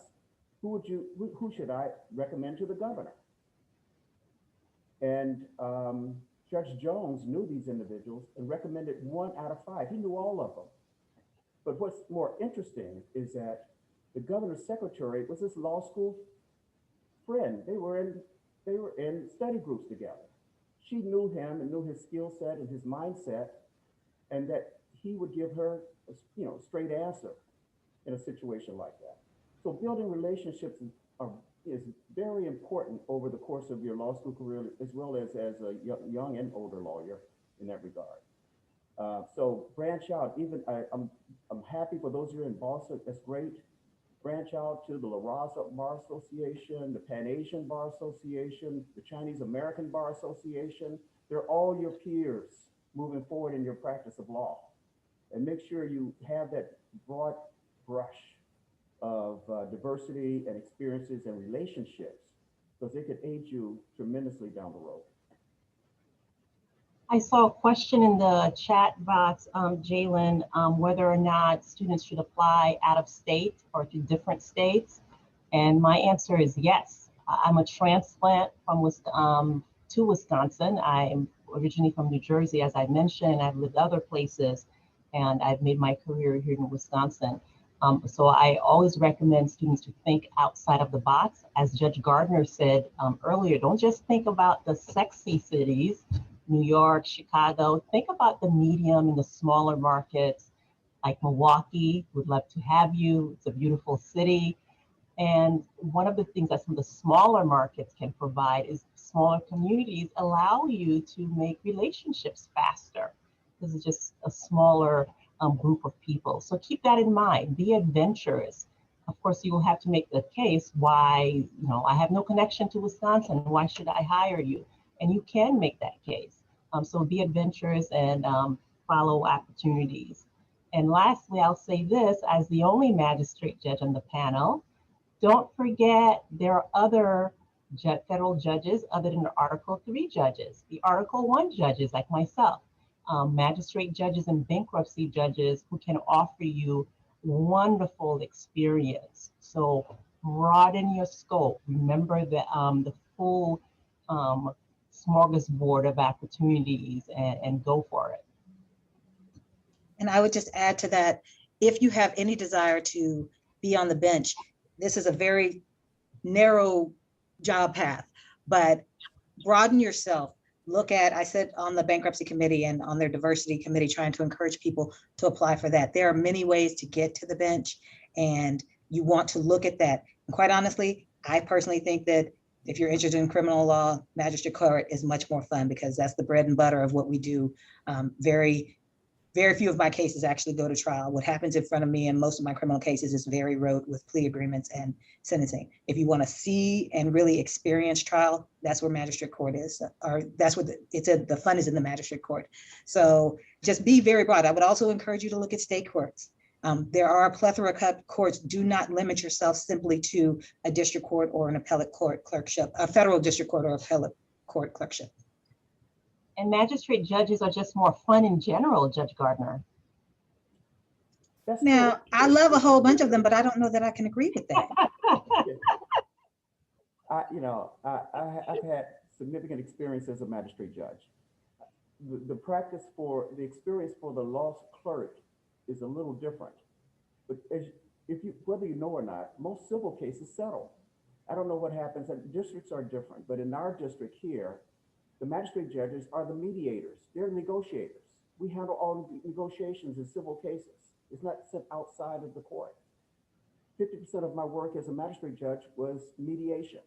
who should I recommend to the governor? And Judge Jones knew these individuals and recommended 1 out of 5. He knew all of them. But what's more interesting is that the governor's secretary was his law school friend. They were in study groups together. She knew him and knew his skill set and his mindset, and that he would give her a straight answer in a situation like that. So building relationships is very important over the course of your law school career, as well as a young and older lawyer in that regard. So branch out. Even I'm happy for those of you in Boston. That's great. Branch out to the La Raza Bar Association, the Pan Asian Bar Association, the Chinese American Bar Association. They're all your peers moving forward in your practice of law. And make sure you have that broad brush of diversity and experiences and relationships, because they could aid you tremendously down the road. I saw a question in the chat box, Jalen, whether or not students should apply out of state or to different states. And my answer is yes. I'm a transplant to Wisconsin. I'm originally from New Jersey, as I mentioned. I've lived other places, and I've made my career here in Wisconsin. So I always recommend students to think outside of the box. As Judge Gardner said earlier, don't just think about the sexy cities, New York, Chicago. Think about the medium and the smaller markets like Milwaukee. Would love to have you. It's a beautiful city. And one of the things that some of the smaller markets can provide is smaller communities allow you to make relationships faster, because it's just a smaller group of people. So keep that in mind. Be adventurous. Of course, you will have to make the case why, I have no connection to Wisconsin. Why should I hire you? And you can make that case. So be adventurous and follow opportunities. And lastly, I'll say this, as the only magistrate judge on the panel, don't forget there are other federal judges other than the Article 3 judges, the Article 1 judges like myself, magistrate judges and bankruptcy judges who can offer you wonderful experience. So broaden your scope. Remember the full smorgasbord of opportunities and go for it. And I would just add to that, if you have any desire to be on the bench, this is a very narrow job path, but broaden yourself. Look at, I said on the bankruptcy committee and on their diversity committee, trying to encourage people to apply for that. There are many ways to get to the bench, and you want to look at that. And quite honestly, I personally think that if you're interested in criminal law, magistrate court is much more fun, because that's the bread and butter of what we do. Very few of my cases actually go to trial. What happens in front of me in most of my criminal cases is very rote with plea agreements and sentencing. If you want to see and really experience trial, that's where magistrate court is, or that's what the fun is in the magistrate court. So just be very broad. I would also encourage you to look at state courts. There are a plethora of courts. Do not limit yourself simply to a district court or an appellate court clerkship, a federal district court or appellate court clerkship. And magistrate judges are just more fun in general, Judge Gardner. Now, I love a whole bunch of them, but I don't know that I can agree with that. I've had significant experience as a magistrate judge. The experience for the law clerk is a little different. But whether you know or not, most civil cases settle. I don't know what happens, and districts are different, but in our district here, the magistrate judges are the mediators. They're negotiators. We handle all the negotiations in civil cases. It's not set outside of the court. 50% of my work as a magistrate judge was mediation.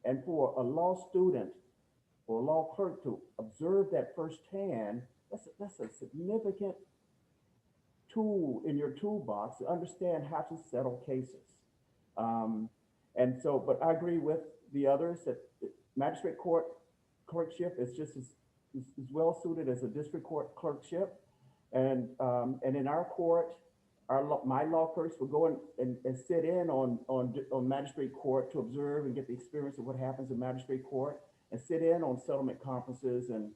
And for a law student or a law clerk to observe that firsthand that's a significant tool in your toolbox to understand how to settle cases. And so, but I agree with the others that magistrate court clerkship is just as well suited as a district court clerkship. And in our court, my law clerks will go and sit in on magistrate court to observe and get the experience of what happens in magistrate court, and sit in on settlement conferences, and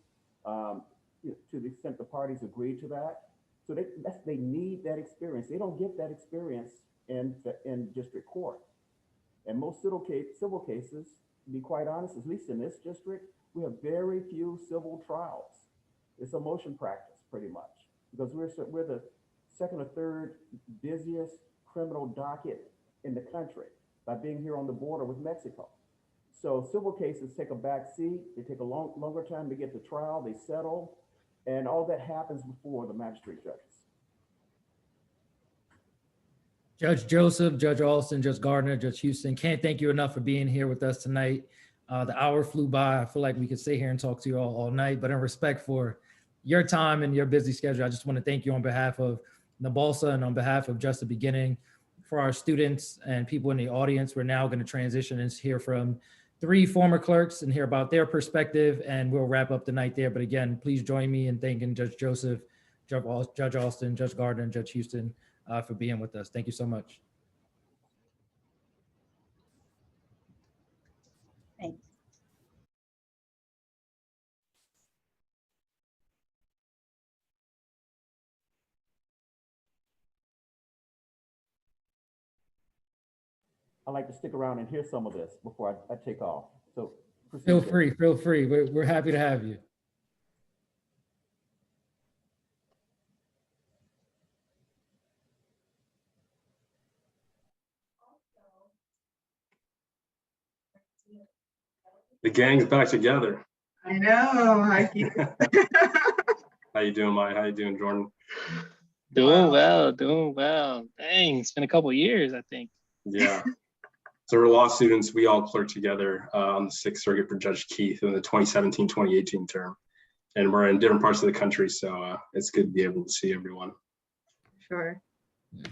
to the extent the parties agree to that. So they need that experience. They don't get that experience in district court. And most civil cases, to be quite honest, at least in this district, we have very few civil trials. It's a motion practice pretty much, because we're the second or third busiest criminal docket in the country by being here on the border with Mexico. So civil cases take a back seat. They take a longer time to get to trial. They settle, and all that happens before the magistrate judges. Judge Joseph, Judge Alston, Judge Gardner, Judge Houston, can't thank you enough for being here with us tonight. The hour flew by. I feel like we could sit here and talk to you all night, but in respect for your time and your busy schedule, I just want to thank you on behalf of NBLSA and on behalf of Just the Beginning. For our students and people in the audience, we're now going to transition and hear from 3 former clerks and hear about their perspective, and we'll wrap up the night there. But again, please join me in thanking Judge Joseph, Judge Alston, Judge Gardner, and Judge Houston for being with us. Thank you so much. Thanks. I like to stick around and hear some of this before I take off. So feel free. We're happy to have you. The gang's back together. I know. Hi, Keith. How you doing, Maya? How you doing, Jordan? Doing well. Dang, it's been a couple of years, I think. Yeah. So we're law students. We all clerked together on the 6th Circuit for Judge Keith in the 2017-2018 term. And we're in different parts of the country, so it's good to be able to see everyone. Sure.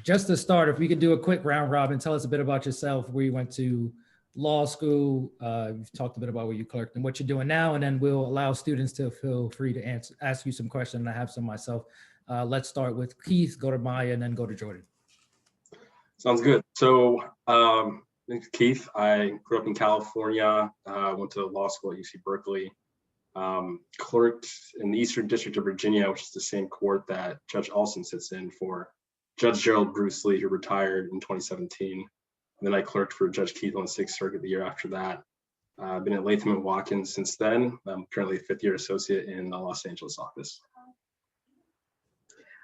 Just to start, if we could do a quick round robin, tell us a bit about yourself, where you went to law school. You've talked a bit about where you clerked and what you're doing now, and then we'll allow students to feel free to ask you some questions, and I have some myself. Let's start with Keith, go to Maya, and then go to Jordan. Sounds good. So Keith, I grew up in California, went to law school at UC Berkeley, clerked in the Eastern District of Virginia, which is the same court that Judge Alston sits in for Judge Gerald Bruce Lee, who retired in 2017. And then I clerked for Judge Keith on the 6th Circuit the year after that. I've been at Latham & Watkins since then. I'm currently a 5th-year associate in the Los Angeles office.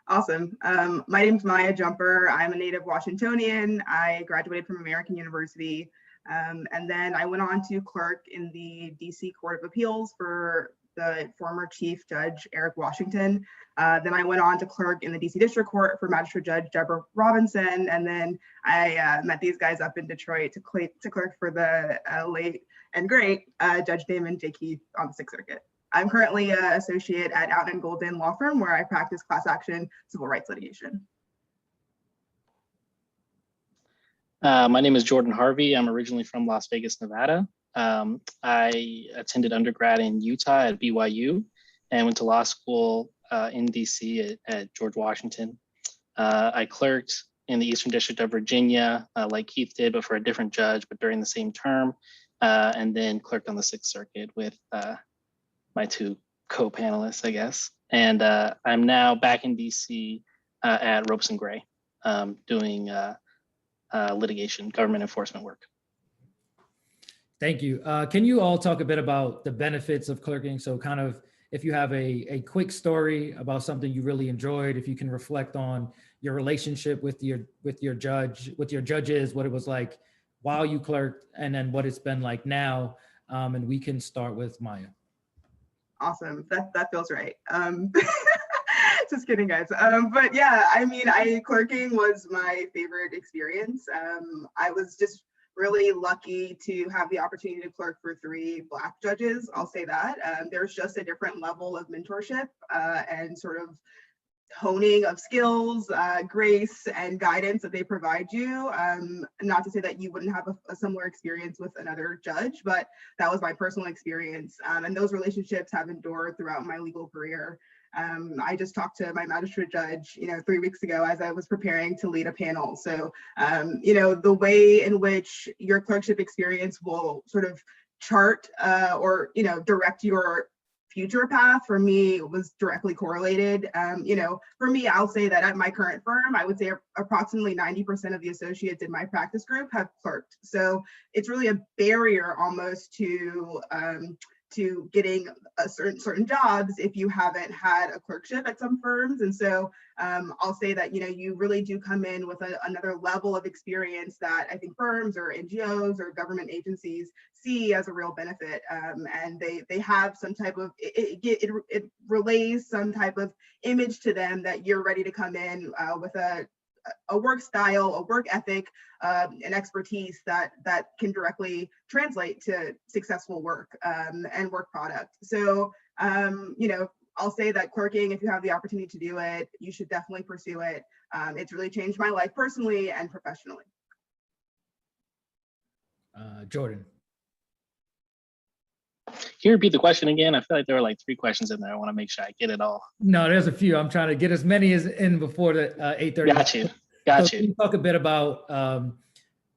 Awesome. My name's Maya Jumper. I'm a native Washingtonian. I graduated from American University. And then I went on to clerk in the DC Court of Appeals for the former Chief Judge Eric Washington. Then I went on to clerk in the DC District Court for Magistrate Judge Deborah Robinson. And then I met these guys up in Detroit to clerk for the late and great Judge Damon J. Keith on the 6th Circuit. I'm currently an associate at Out & Golden Law Firm, where I practice class action civil rights litigation. My name is Jordan Harvey. I'm originally from Las Vegas, Nevada. I attended undergrad in Utah at BYU and went to law school in DC at George Washington. I clerked in the Eastern District of Virginia, like Keith did, but for a different judge, but during the same term, and then clerked on the 6th Circuit with my 2 co-panelists, I guess. And I'm now back in DC at Ropes & Gray, doing litigation, government enforcement work. Thank you. Can you all talk a bit about the benefits of clerking? So kind of, if you have a quick story about something you really enjoyed, if you can reflect on your relationship with your judges, what it was like while you clerked, and then what it's been like now. And we can start with Maya. Awesome. That feels right. Just kidding, guys. But yeah, I mean, clerking was my favorite experience. I was just really lucky to have the opportunity to clerk for 3 Black judges. I'll say that. There's just a different level of mentorship and sort of honing of skills, grace, and guidance that they provide you. Not to say that you wouldn't have a similar experience with another judge, but that was my personal experience. And those relationships have endured throughout my legal career. I just talked to my magistrate judge, 3 weeks ago as I was preparing to lead a panel. So, the way in which your clerkship experience will sort of chart or, direct your future path, for me was directly correlated. For me, I'll say that at my current firm, I would say approximately 90% of the associates in my practice group have clerked. So it's really a barrier almost to getting a certain jobs if you haven't had a clerkship at some firms. And so I'll say that, you really do come in with another level of experience that I think firms or NGOs or government agencies see as a real benefit. And they have some type of, it relays some type of image to them that you're ready to come in with a work style, a work ethic, and expertise that can directly translate to successful work and work product. So, I'll say that clerking, if you have the opportunity to do it, you should definitely pursue it. It's really changed my life personally and professionally. Jordan. Can you repeat the question again? I feel like there were like 3 questions in there. I want to make sure I get it all. No, there's a few. I'm trying to get as many as in before the 8:30. Got So you. can you talk a bit about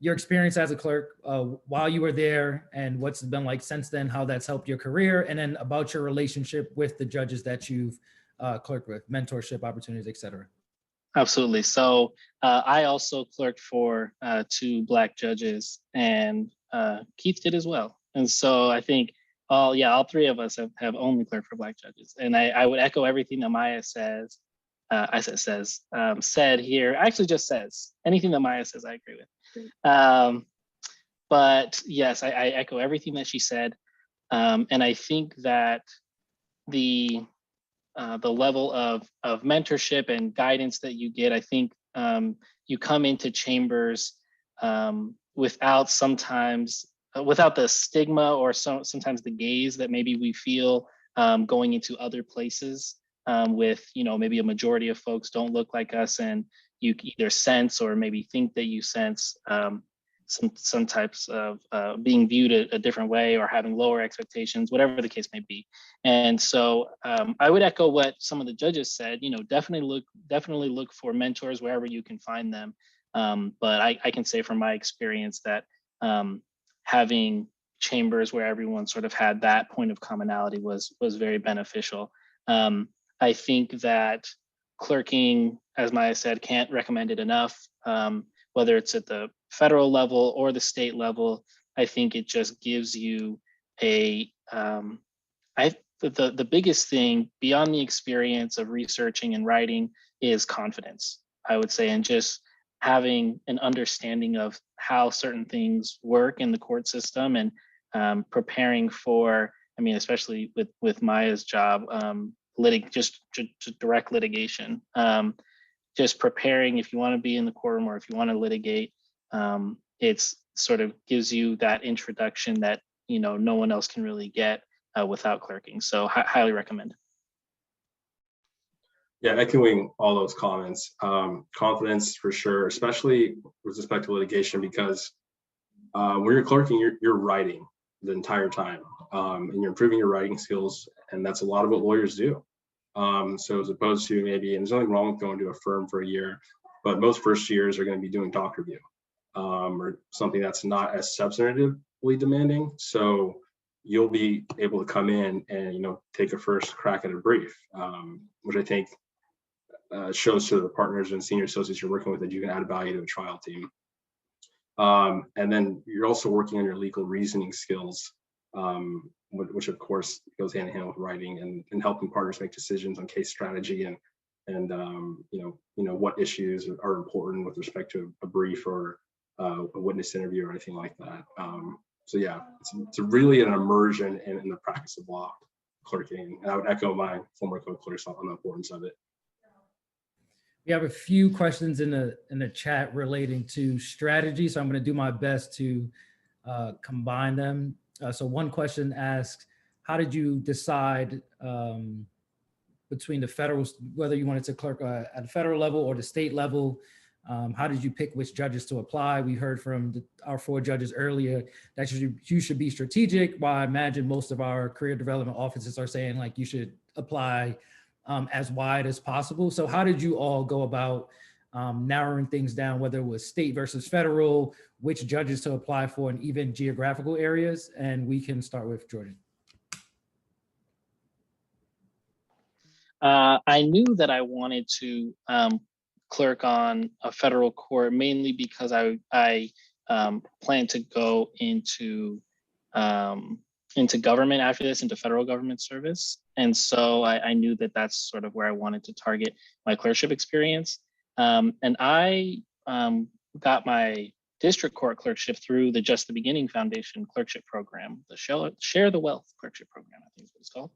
your experience as a clerk while you were there and what's it been like since then, how that's helped your career, and then about your relationship with the judges that you've clerked with, mentorship opportunities, et cetera. Absolutely. So I also clerked for 2 Black judges, and Keith did as well. And so I think all 3 of us have only clerked for Black judges. And I would echo everything that Maya says. Said here, actually just says anything that Maya says, I agree with. But yes, I echo everything that she said. And I think that the level of mentorship and guidance that you get, I think you come into chambers without the stigma or sometimes the gaze that maybe we feel going into other places with, maybe a majority of folks don't look like us, and you either sense or maybe think that you sense some types of being viewed a different way or having lower expectations, whatever the case may be. And so I would echo what some of the judges said, definitely look for mentors wherever you can find them. But I can say from my experience that having chambers where everyone sort of had that point of commonality was very beneficial. I think that clerking, as Maya said, can't recommend it enough. Whether it's at the federal level or the state level, I think it just gives you the biggest thing beyond the experience of researching and writing is confidence, I would say, and just having an understanding of how certain things work in the court system and preparing for, especially with Maya's job, direct litigation. Just preparing if you want to be in the courtroom or if you want to litigate, it's sort of gives you that introduction that no one else can really get without clerking. So highly recommend. Yeah, echoing all those comments, confidence for sure, especially with respect to litigation, because when you're clerking, you're writing the entire time, and you're improving your writing skills, and that's a lot of what lawyers do. So as opposed to maybe, and there's nothing wrong with going to a firm for a year, but most first years are going to be doing doc review or something that's not as substantively demanding. So you'll be able to come in and take a first crack at a brief, which I think shows to the partners and senior associates you're working with that you can add value to a trial team. And then you're also working on your legal reasoning skills, which of course goes hand in hand with writing and helping partners make decisions on case strategy and what issues are important with respect to a brief or a witness interview or anything like that. So yeah, it's really an immersion in the practice of law, clerking, and I would echo my former co-clerks on the importance of it. We have a few questions in the chat relating to strategy, so I'm going to do my best to combine them. So one question asks, how did you decide between the federal, whether you wanted to clerk at the federal level or the state level? How did you pick which judges to apply? We heard from our 4 judges earlier that you should be strategic, while I imagine most of our career development offices are saying like you should apply as wide as possible. So how did you all go about narrowing things down, whether it was state versus federal, which judges to apply for, and even geographical areas? And we can start with Jordan. I knew that I wanted to clerk on a federal court, mainly because I plan to go into government after this, into federal government service. And so I knew that that's sort of where I wanted to target my clerkship experience. And I got my district court clerkship through the Just the Beginning Foundation clerkship program, the Share the Wealth clerkship program, I think is what it's called.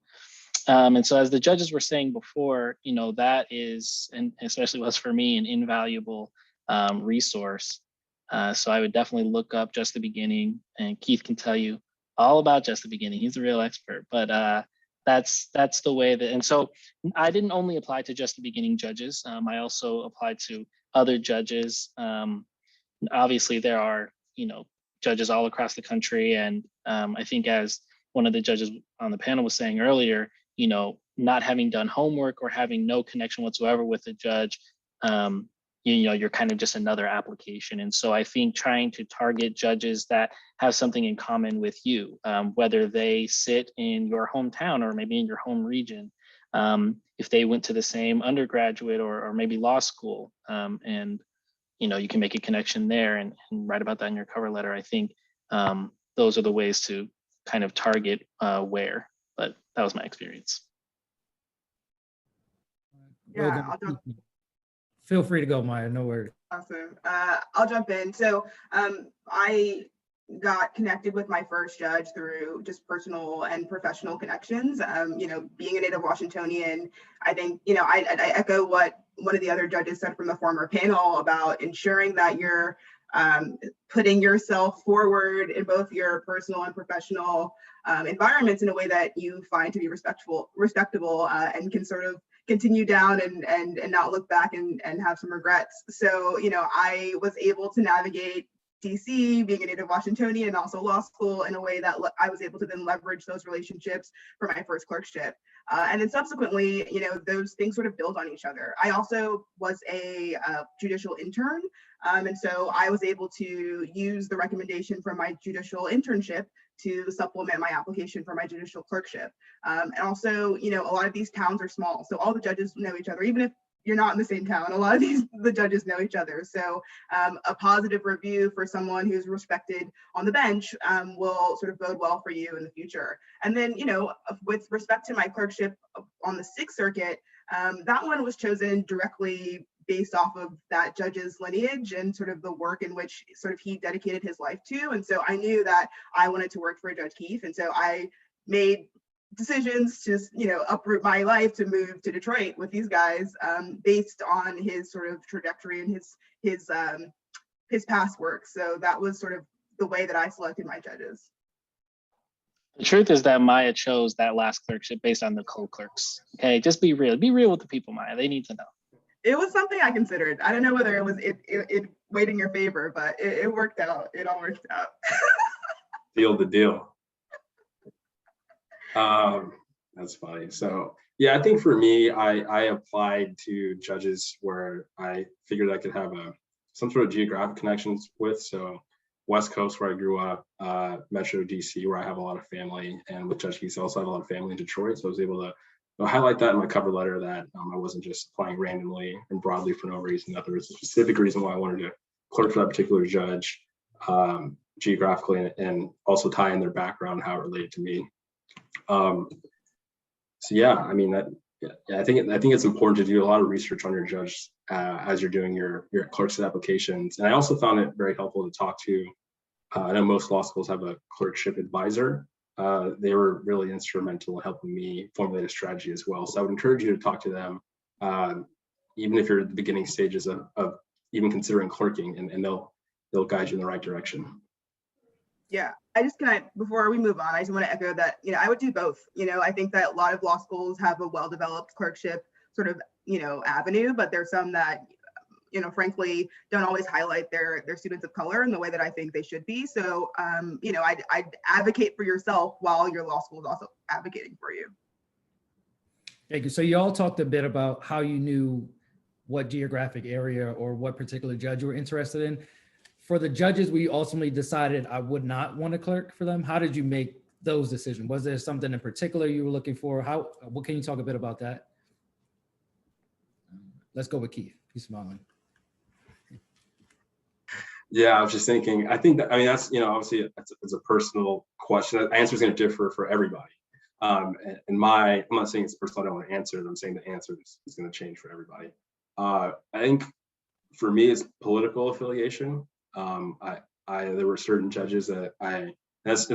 And so as the judges were saying before, you know, that is, and especially was for me, an invaluable resource. So I would definitely look up Just the Beginning, and Keith can tell you all about Just the Beginning. He's a real expert, but that's the way that, and so I didn't only apply to Just the Beginning judges. I also applied to other judges. Obviously there are, you know, judges all across the country. And I think as one of the judges on the panel was saying earlier, you know, not having done homework or having no connection whatsoever with the judge, you know, you're kind of just another application. And so I think trying to target judges that have something in common with you, whether they sit in your hometown or maybe in your home region, if they went to the same undergraduate or maybe law school, and, you know, you can make a connection there and write about that in your cover letter. I think those are the ways to kind of target where, but that was my experience. Yeah, I'll jump. Feel free to go, Maya, no worries. Awesome. I'll jump in. So I got connected with my first judge through just personal and professional connections. You know, being a native Washingtonian, I think, you know, I echo what one of the other judges said from the former panel about ensuring that you're putting yourself forward in both your personal and professional environments in a way that you find to be respectable, and can sort of continue down and not look back and have some regrets. So, you know, I was able to navigate DC, being a native Washingtonian, and also law school in a way that I was able to then leverage those relationships for my first clerkship. And then subsequently, you know, those things sort of build on each other. I also was a judicial intern. And so I was able to use the recommendation from my judicial internship to supplement my application for my judicial clerkship. And also, you know, a lot of these towns are small, so all the judges know each other, even if you're not in the same town. A lot of the judges know each other. So a positive review for someone who's respected on the bench will sort of bode well for you in the future. And then, you know, with respect to my clerkship on the Sixth Circuit, that one was chosen directly based off of that judge's lineage and sort of the work in which sort of he dedicated his life to. And so I knew that I wanted to work for Judge Keith. And so I made decisions to, you know, uproot my life to move to Detroit with these guys based on his sort of trajectory and his past work. So that was sort of the way that I selected my judges. The truth is that Maya chose that last clerkship based on the co-clerks. Okay, just be real. Be real with the people, Maya. They need to know. It was something I considered. I don't know whether it was it weighed in your favor, but it worked out. It all worked out. Deal the deal. That's funny. So yeah, I think for me, I applied to judges where I figured I could have some sort of geographic connections with. So West Coast, where I grew up, Metro DC, where I have a lot of family, and with Judge Keith, I also have a lot of family in Detroit. So I was able to highlight that in my cover letter, that I wasn't just applying randomly and broadly for no reason, that there was a specific reason why I wanted to clerk for that particular judge geographically, and also tie in their background, how it related to me. So yeah, I mean, I think it's important to do a lot of research on your judge as you're doing your clerkship applications. And I also found it very helpful to talk to, I know most law schools have a clerkship advisor. They were really instrumental in helping me formulate a strategy as well. So I would encourage you to talk to them even if you're at the beginning stages of even considering clerking, and they'll guide you in the right direction. Yeah, before we move on, I just want to echo that, I would do both. I think that a lot of law schools have a well-developed clerkship sort of, avenue, but there's some that, frankly, don't always highlight their students of color in the way that I think they should be. So, I'd advocate for yourself while your law school is also advocating for you. Thank you. So you all talked a bit about how you knew what geographic area or what particular judge you were interested in. For the judges, we ultimately decided I would not want to clerk for them. How did you make those decisions? Was there something in particular you were looking for? What can you talk a bit about that? Let's go with Keith. He's smiling. Yeah, I was just thinking, I think that, that's, obviously it's a personal question. The answer is going to differ for everybody. I'm not saying it's personal, I don't want to answer it. I'm saying the answer is going to change for everybody. I think for me, it's political affiliation. There were certain judges that this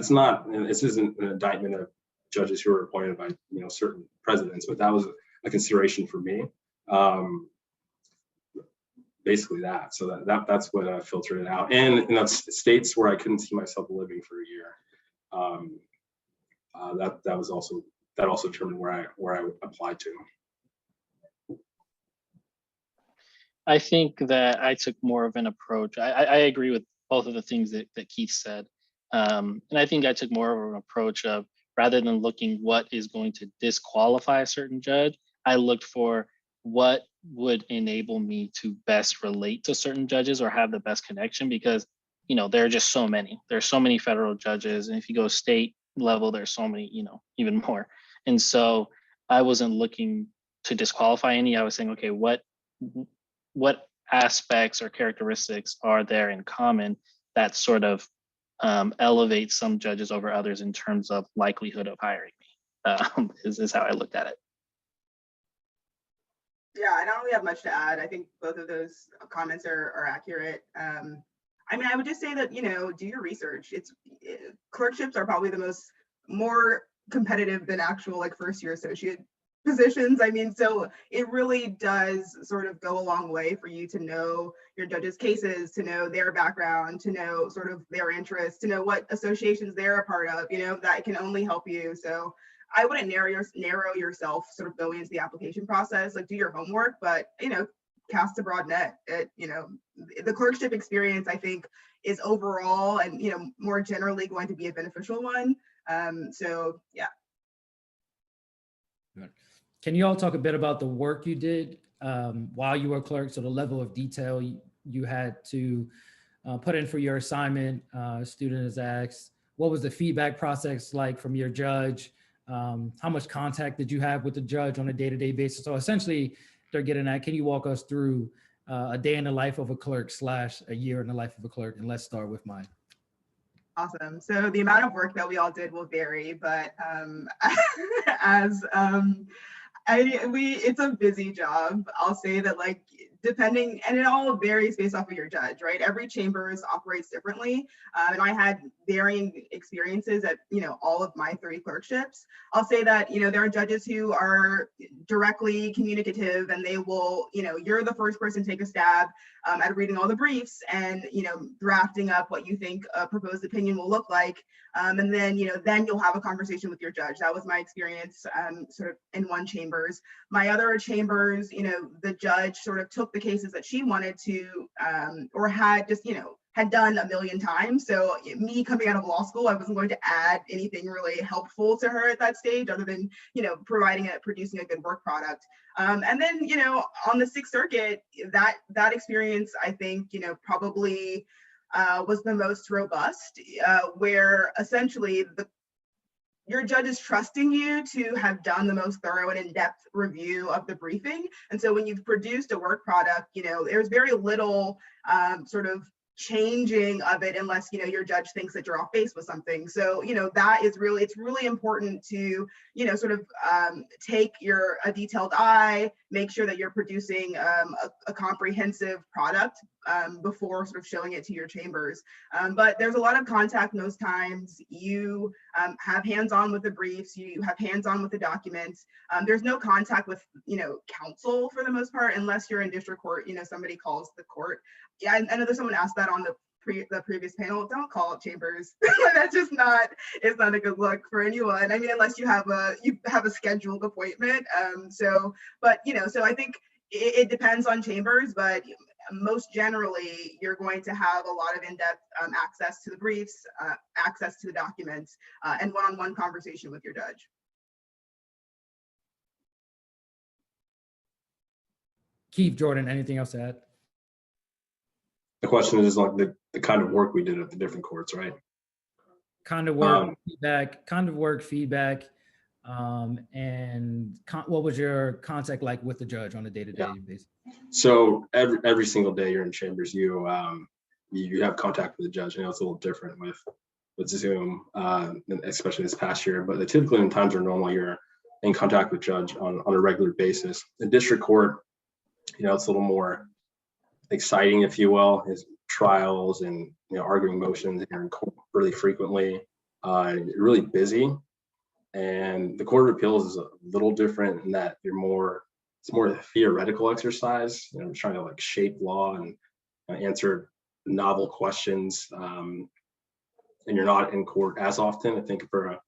isn't an indictment of judges who were appointed by, certain presidents, but that was a consideration for me. Basically that. So that's what filtered it out. And that's states where I couldn't see myself living for a year. That also determined where I applied to. I think that I took more of an approach. I agree with both of the things that Keith said. And I think I took more of an approach of, rather than looking what is going to disqualify a certain judge, I looked for what would enable me to best relate to certain judges or have the best connection, because, there are just so many. There's so many federal judges. And if you go state level, there's so many, even more. And so I wasn't looking to disqualify any. I was saying, okay, what aspects or characteristics are there in common that sort of elevate some judges over others in terms of likelihood of hiring me, is how I looked at it. Yeah, I don't really have much to add. I think both of those comments are accurate. I would just say that, do your research. Clerkships are probably the more competitive than actual first year associate positions. So it really does sort of go a long way for you to know your judges' cases, to know their background, to know sort of their interests, to know what associations they're a part of, that can only help you. So I wouldn't narrow yourself sort of going into the application process, do your homework, but, cast a broad net. The clerkship experience, I think, is overall and, more generally going to be a beneficial one. So yeah. Can you all talk a bit about the work you did while you were clerk? So the level of detail you had to put in for your assignment. Student is asked, what was the feedback process like from your judge? How much contact did you have with the judge on a day-to-day basis? So essentially, they're getting at, can you walk us through a day in the life of a clerk / a year in the life of a clerk? And let's start with mine. Awesome. So the amount of work that we all did will vary, but it's a busy job. I'll say that depending, and it all varies based off of your judge, right? Every chambers operates differently. And I had varying experiences at, all of my 3 clerkships. I'll say that, there are judges who are directly communicative and they will, you're the first person to take a stab at reading all the briefs and, drafting up what you think a proposed opinion will look like. And then, then you'll have a conversation with your judge. That was my experience sort of in one chambers. My other chambers, the judge sort of took the cases that she wanted to, or had just, had done a million times. So me coming out of law school, I wasn't going to add anything really helpful to her at that stage, other than, producing a good work product. And then, on the Sixth Circuit, that experience, I think, probably was the most robust, where essentially your judge is trusting you to have done the most thorough and in-depth review of the briefing. And so when you've produced a work product, there's very little sort of changing of it unless, your judge thinks that you're off base with something. So, it's really important to, sort of take a detailed eye, make sure that you're producing a comprehensive product before sort of showing it to your chambers. But there's a lot of contact most times. You have hands-on with the briefs, you have hands-on with the documents. There's no contact with, counsel for the most part, unless you're in district court, somebody calls the court. Yeah, I know there's someone asked that on the previous panel. Don't call up chambers. That's just not, it's not a good look for anyone. I mean, unless you have a scheduled appointment. So I think it depends on chambers, but most generally, you're going to have a lot of in-depth access to the briefs, access to the documents, and one-on-one conversation with your judge. Keith, Jordan, anything else to add? The question is like the kind of work we did at the different courts, right? Kind of work, feedback, and what was your contact like with the judge on a day-to-day basis? So every single day you're in chambers, you have contact with the judge. I know it's a little different with Zoom, especially this past year, but typically in times are normal, you're in contact with judge on a regular basis. In district court, it's a little more exciting, if you will, is trials and arguing motions in court really frequently. Really busy, and the Court of Appeals is a little different in that it's more a theoretical exercise. Trying to like shape law and answer novel questions, and you're not in court as often. I think for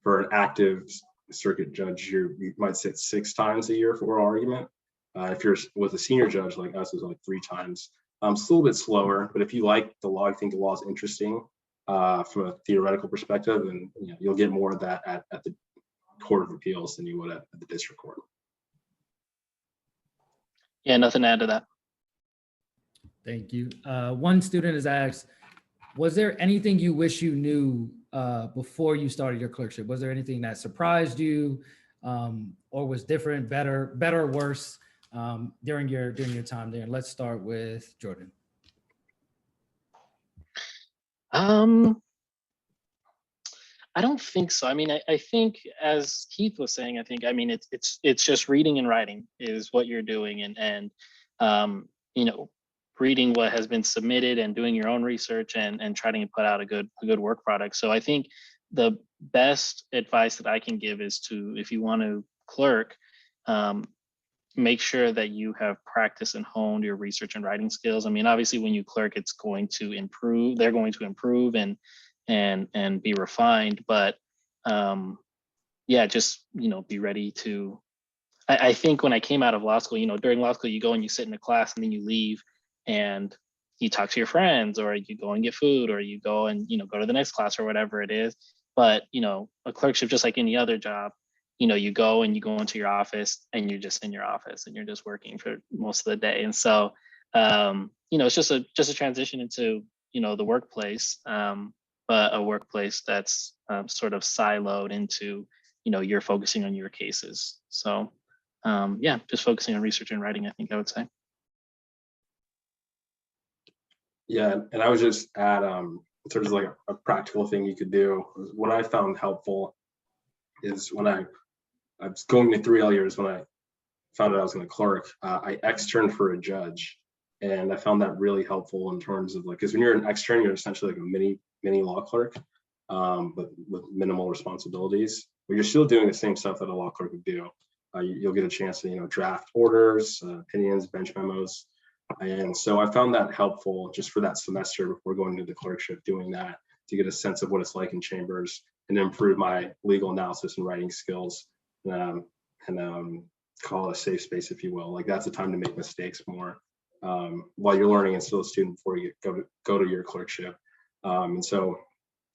an active circuit judge, you might sit 6 times a year for oral argument. If you're with a senior judge like us, it's like 3 times. It's a little bit slower, but if you like the law, I think the law is interesting from a theoretical perspective, and you'll get more of that at the Court of Appeals than you would at the district court. Yeah, nothing to add to that. Thank you. One student has asked, was there anything you wish you knew before you started your clerkship? Was there anything that surprised you or was different, better or worse during your time there? Let's start with Jordan. I don't think so. I mean, I think as Keith was saying, it's just reading and writing is what you're doing, and reading what has been submitted and doing your own research and trying to put out a good work product. So I think the best advice that I can give is to, if you want to clerk, make sure that you have practiced and honed your research and writing skills. I mean, obviously when you clerk, it's going to improve. They're going to improve and be refined, but just be ready to. I think when I came out of law school, during law school, you go and you sit in a class and then you leave and you talk to your friends, or you go and get food, or you go and go to the next class or whatever it is. But a clerkship, just like any other job, you go into your office and you're just in your office and you're just working for most of the day. And so it's just a transition into the workplace, but a workplace that's sort of siloed into you're focusing on your cases. So just focusing on research and writing, I think I would say. Yeah, and I would just add in terms of like a practical thing you could do. What I found helpful is when I was going to 3L years, when I found out I was going to clerk, I externed for a judge, and I found that really helpful in terms of because when you're an extern, you're essentially like a mini law clerk, but with minimal responsibilities. But you're still doing the same stuff that a law clerk would do. You'll get a chance to draft orders, opinions, bench memos. And so I found that helpful just for that semester before going into the clerkship, doing that to get a sense of what it's like in chambers and improve my legal analysis and writing skills, and call it a safe space, if you will. Like that's the time to make mistakes more while you're learning and still a student before you go to your clerkship. And so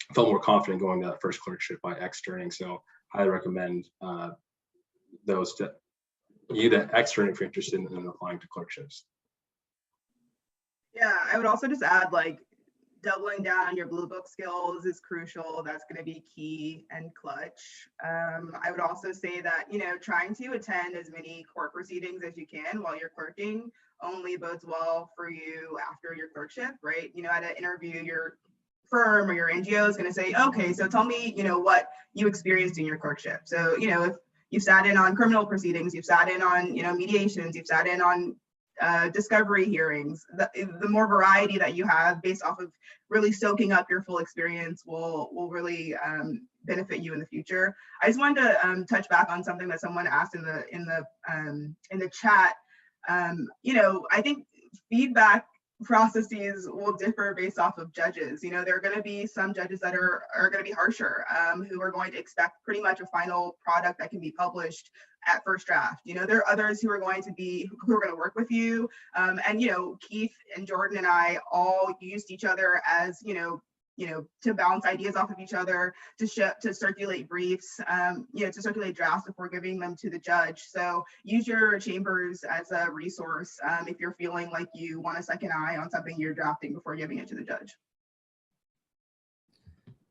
I felt more confident going to that first clerkship by externing. So I recommend those to you that extern if you're interested in applying to clerkships. Yeah, I would also just add doubling down on your blue book skills is crucial. That's going to be key and clutch. I would also say that, trying to attend as many court proceedings as you can while you're clerking only bodes well for you after your clerkship, right? At an interview, your firm or your NGO is going to say, okay, so tell me, what you experienced in your clerkship. So, if you've sat in on criminal proceedings, you've sat in on, mediations, you've sat in on discovery hearings. The more variety that you have based off of really soaking up your full experience will really benefit you in the future. I just wanted to touch back on something that someone asked in the chat. I think feedback processes will differ based off of judges. There are going to be some judges that are going to be harsher, who are going to expect pretty much a final product that can be published at first draft. There are others who are going to work with you. And Keith and Jordan and I all used each other as to bounce ideas off of each other, to circulate briefs, to circulate drafts before giving them to the judge. So use your chambers as a resource if you're feeling like you want a second eye on something you're drafting before giving it to the judge.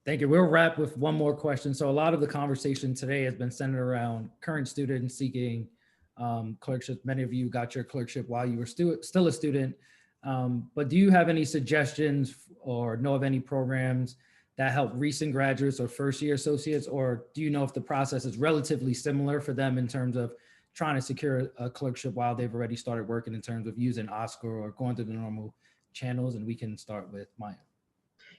Thank you. We'll wrap with one more question. So a lot of the conversation today has been centered around current students seeking clerkships. Many of you got your clerkship while you were still a student. But do you have any suggestions or know of any programs that help recent graduates or first year associates, or do you know if the process is relatively similar for them in terms of trying to secure a clerkship while they've already started working, in terms of using OSCR or going through the normal channels? And we can start with Maya.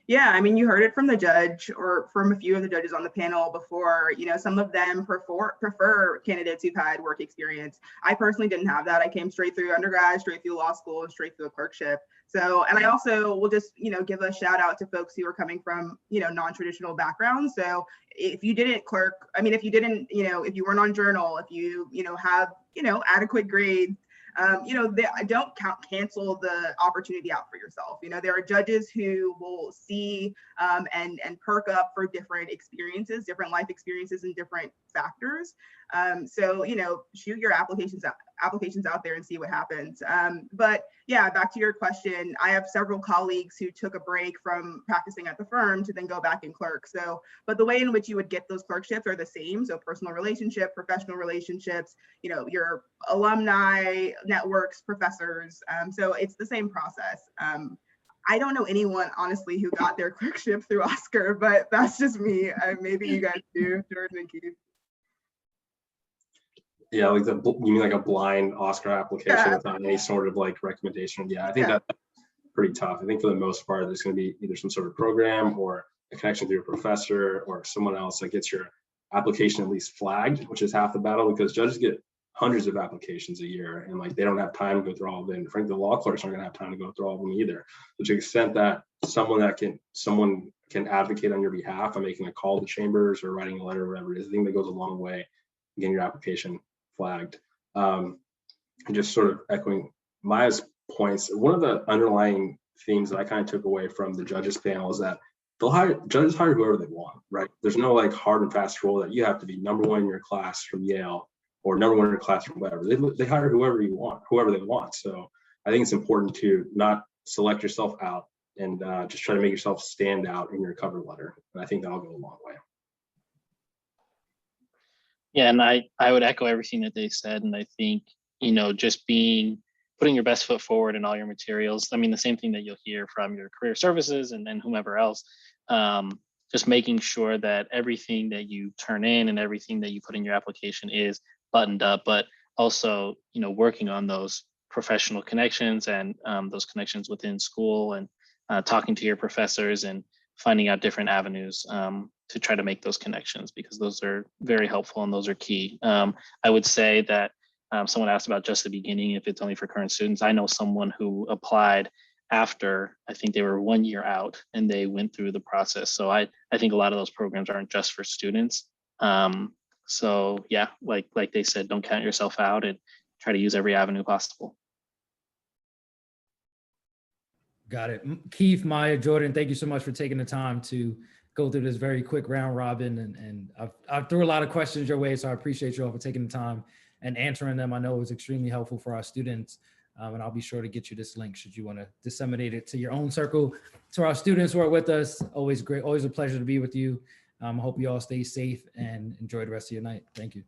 Yeah, I mean, you heard it from the judge or from a few of the judges on the panel before. Some of them prefer candidates who've had work experience. I personally didn't have that. I came straight through undergrad, straight through law school, and straight through a clerkship. So, and I also will just, give a shout out to folks who are coming from, non-traditional backgrounds. So if you didn't clerk, if you didn't, if you weren't on journal, if you, have, adequate grades, don't cancel the opportunity out for yourself. There are judges who will see and perk up for different experiences, different life experiences, and different factors. So shoot your applications out there and see what happens. But yeah, back to your question, I have several colleagues who took a break from practicing at the firm to then go back and clerk. So, but the way in which you would get those clerkships are the same. So personal relationship, professional relationships, your alumni networks, professors. So it's the same process. I don't know anyone, honestly, who got their clerkship through OSCR, but that's just me. Maybe you guys do, Jordan and Keith. Yeah, like you mean like a blind OSCR application without any sort of like recommendation? Yeah, I think that's pretty tough. I think for the most part, there's going to be either some sort of program or a connection through a professor or someone else that gets your application at least flagged, which is half the battle, because judges get hundreds of applications a year and like they don't have time to go through all of them. And frankly, the law clerks aren't going to have time to go through all of them either. So to the extent that someone can advocate on your behalf by making a call to chambers or writing a letter or whatever it is, I think that goes a long way in getting your application flagged. And just sort of echoing Maya's points, one of the underlying themes that I kind of took away from the judges panel is that judges hire whoever they want, right? There's no like hard and fast rule that you have to be #1 in your class from Yale or #1 in your class from whatever. They hire whoever they want. So I think it's important to not select yourself out and just try to make yourself stand out in your cover letter. And I think that'll go a long way. Yeah, and I would echo everything that they said. And I think, just putting your best foot forward in all your materials. I mean, the same thing that you'll hear from your career services and whomever else, just making sure that everything that you turn in and everything that you put in your application is buttoned up, but also, working on those professional connections and those connections within school and talking to your professors and finding out different avenues to try to make those connections, because those are very helpful and those are key. I would say that someone asked about just the beginning, if it's only for current students. I know someone who applied after, I think they were 1 year out and they went through the process. So I think a lot of those programs aren't just for students. So yeah, like they said, don't count yourself out and try to use every avenue possible. Got it. Keith, Maya, Jordan, thank you so much for taking the time to go through this very quick round robin. And I've threw a lot of questions your way, so I appreciate you all for taking the time and answering them. I know it was extremely helpful for our students. And I'll be sure to get you this link should you want to disseminate it to your own circle. To our students who are with us, always great, always a pleasure to be with you. I hope you all stay safe and enjoy the rest of your night. Thank you.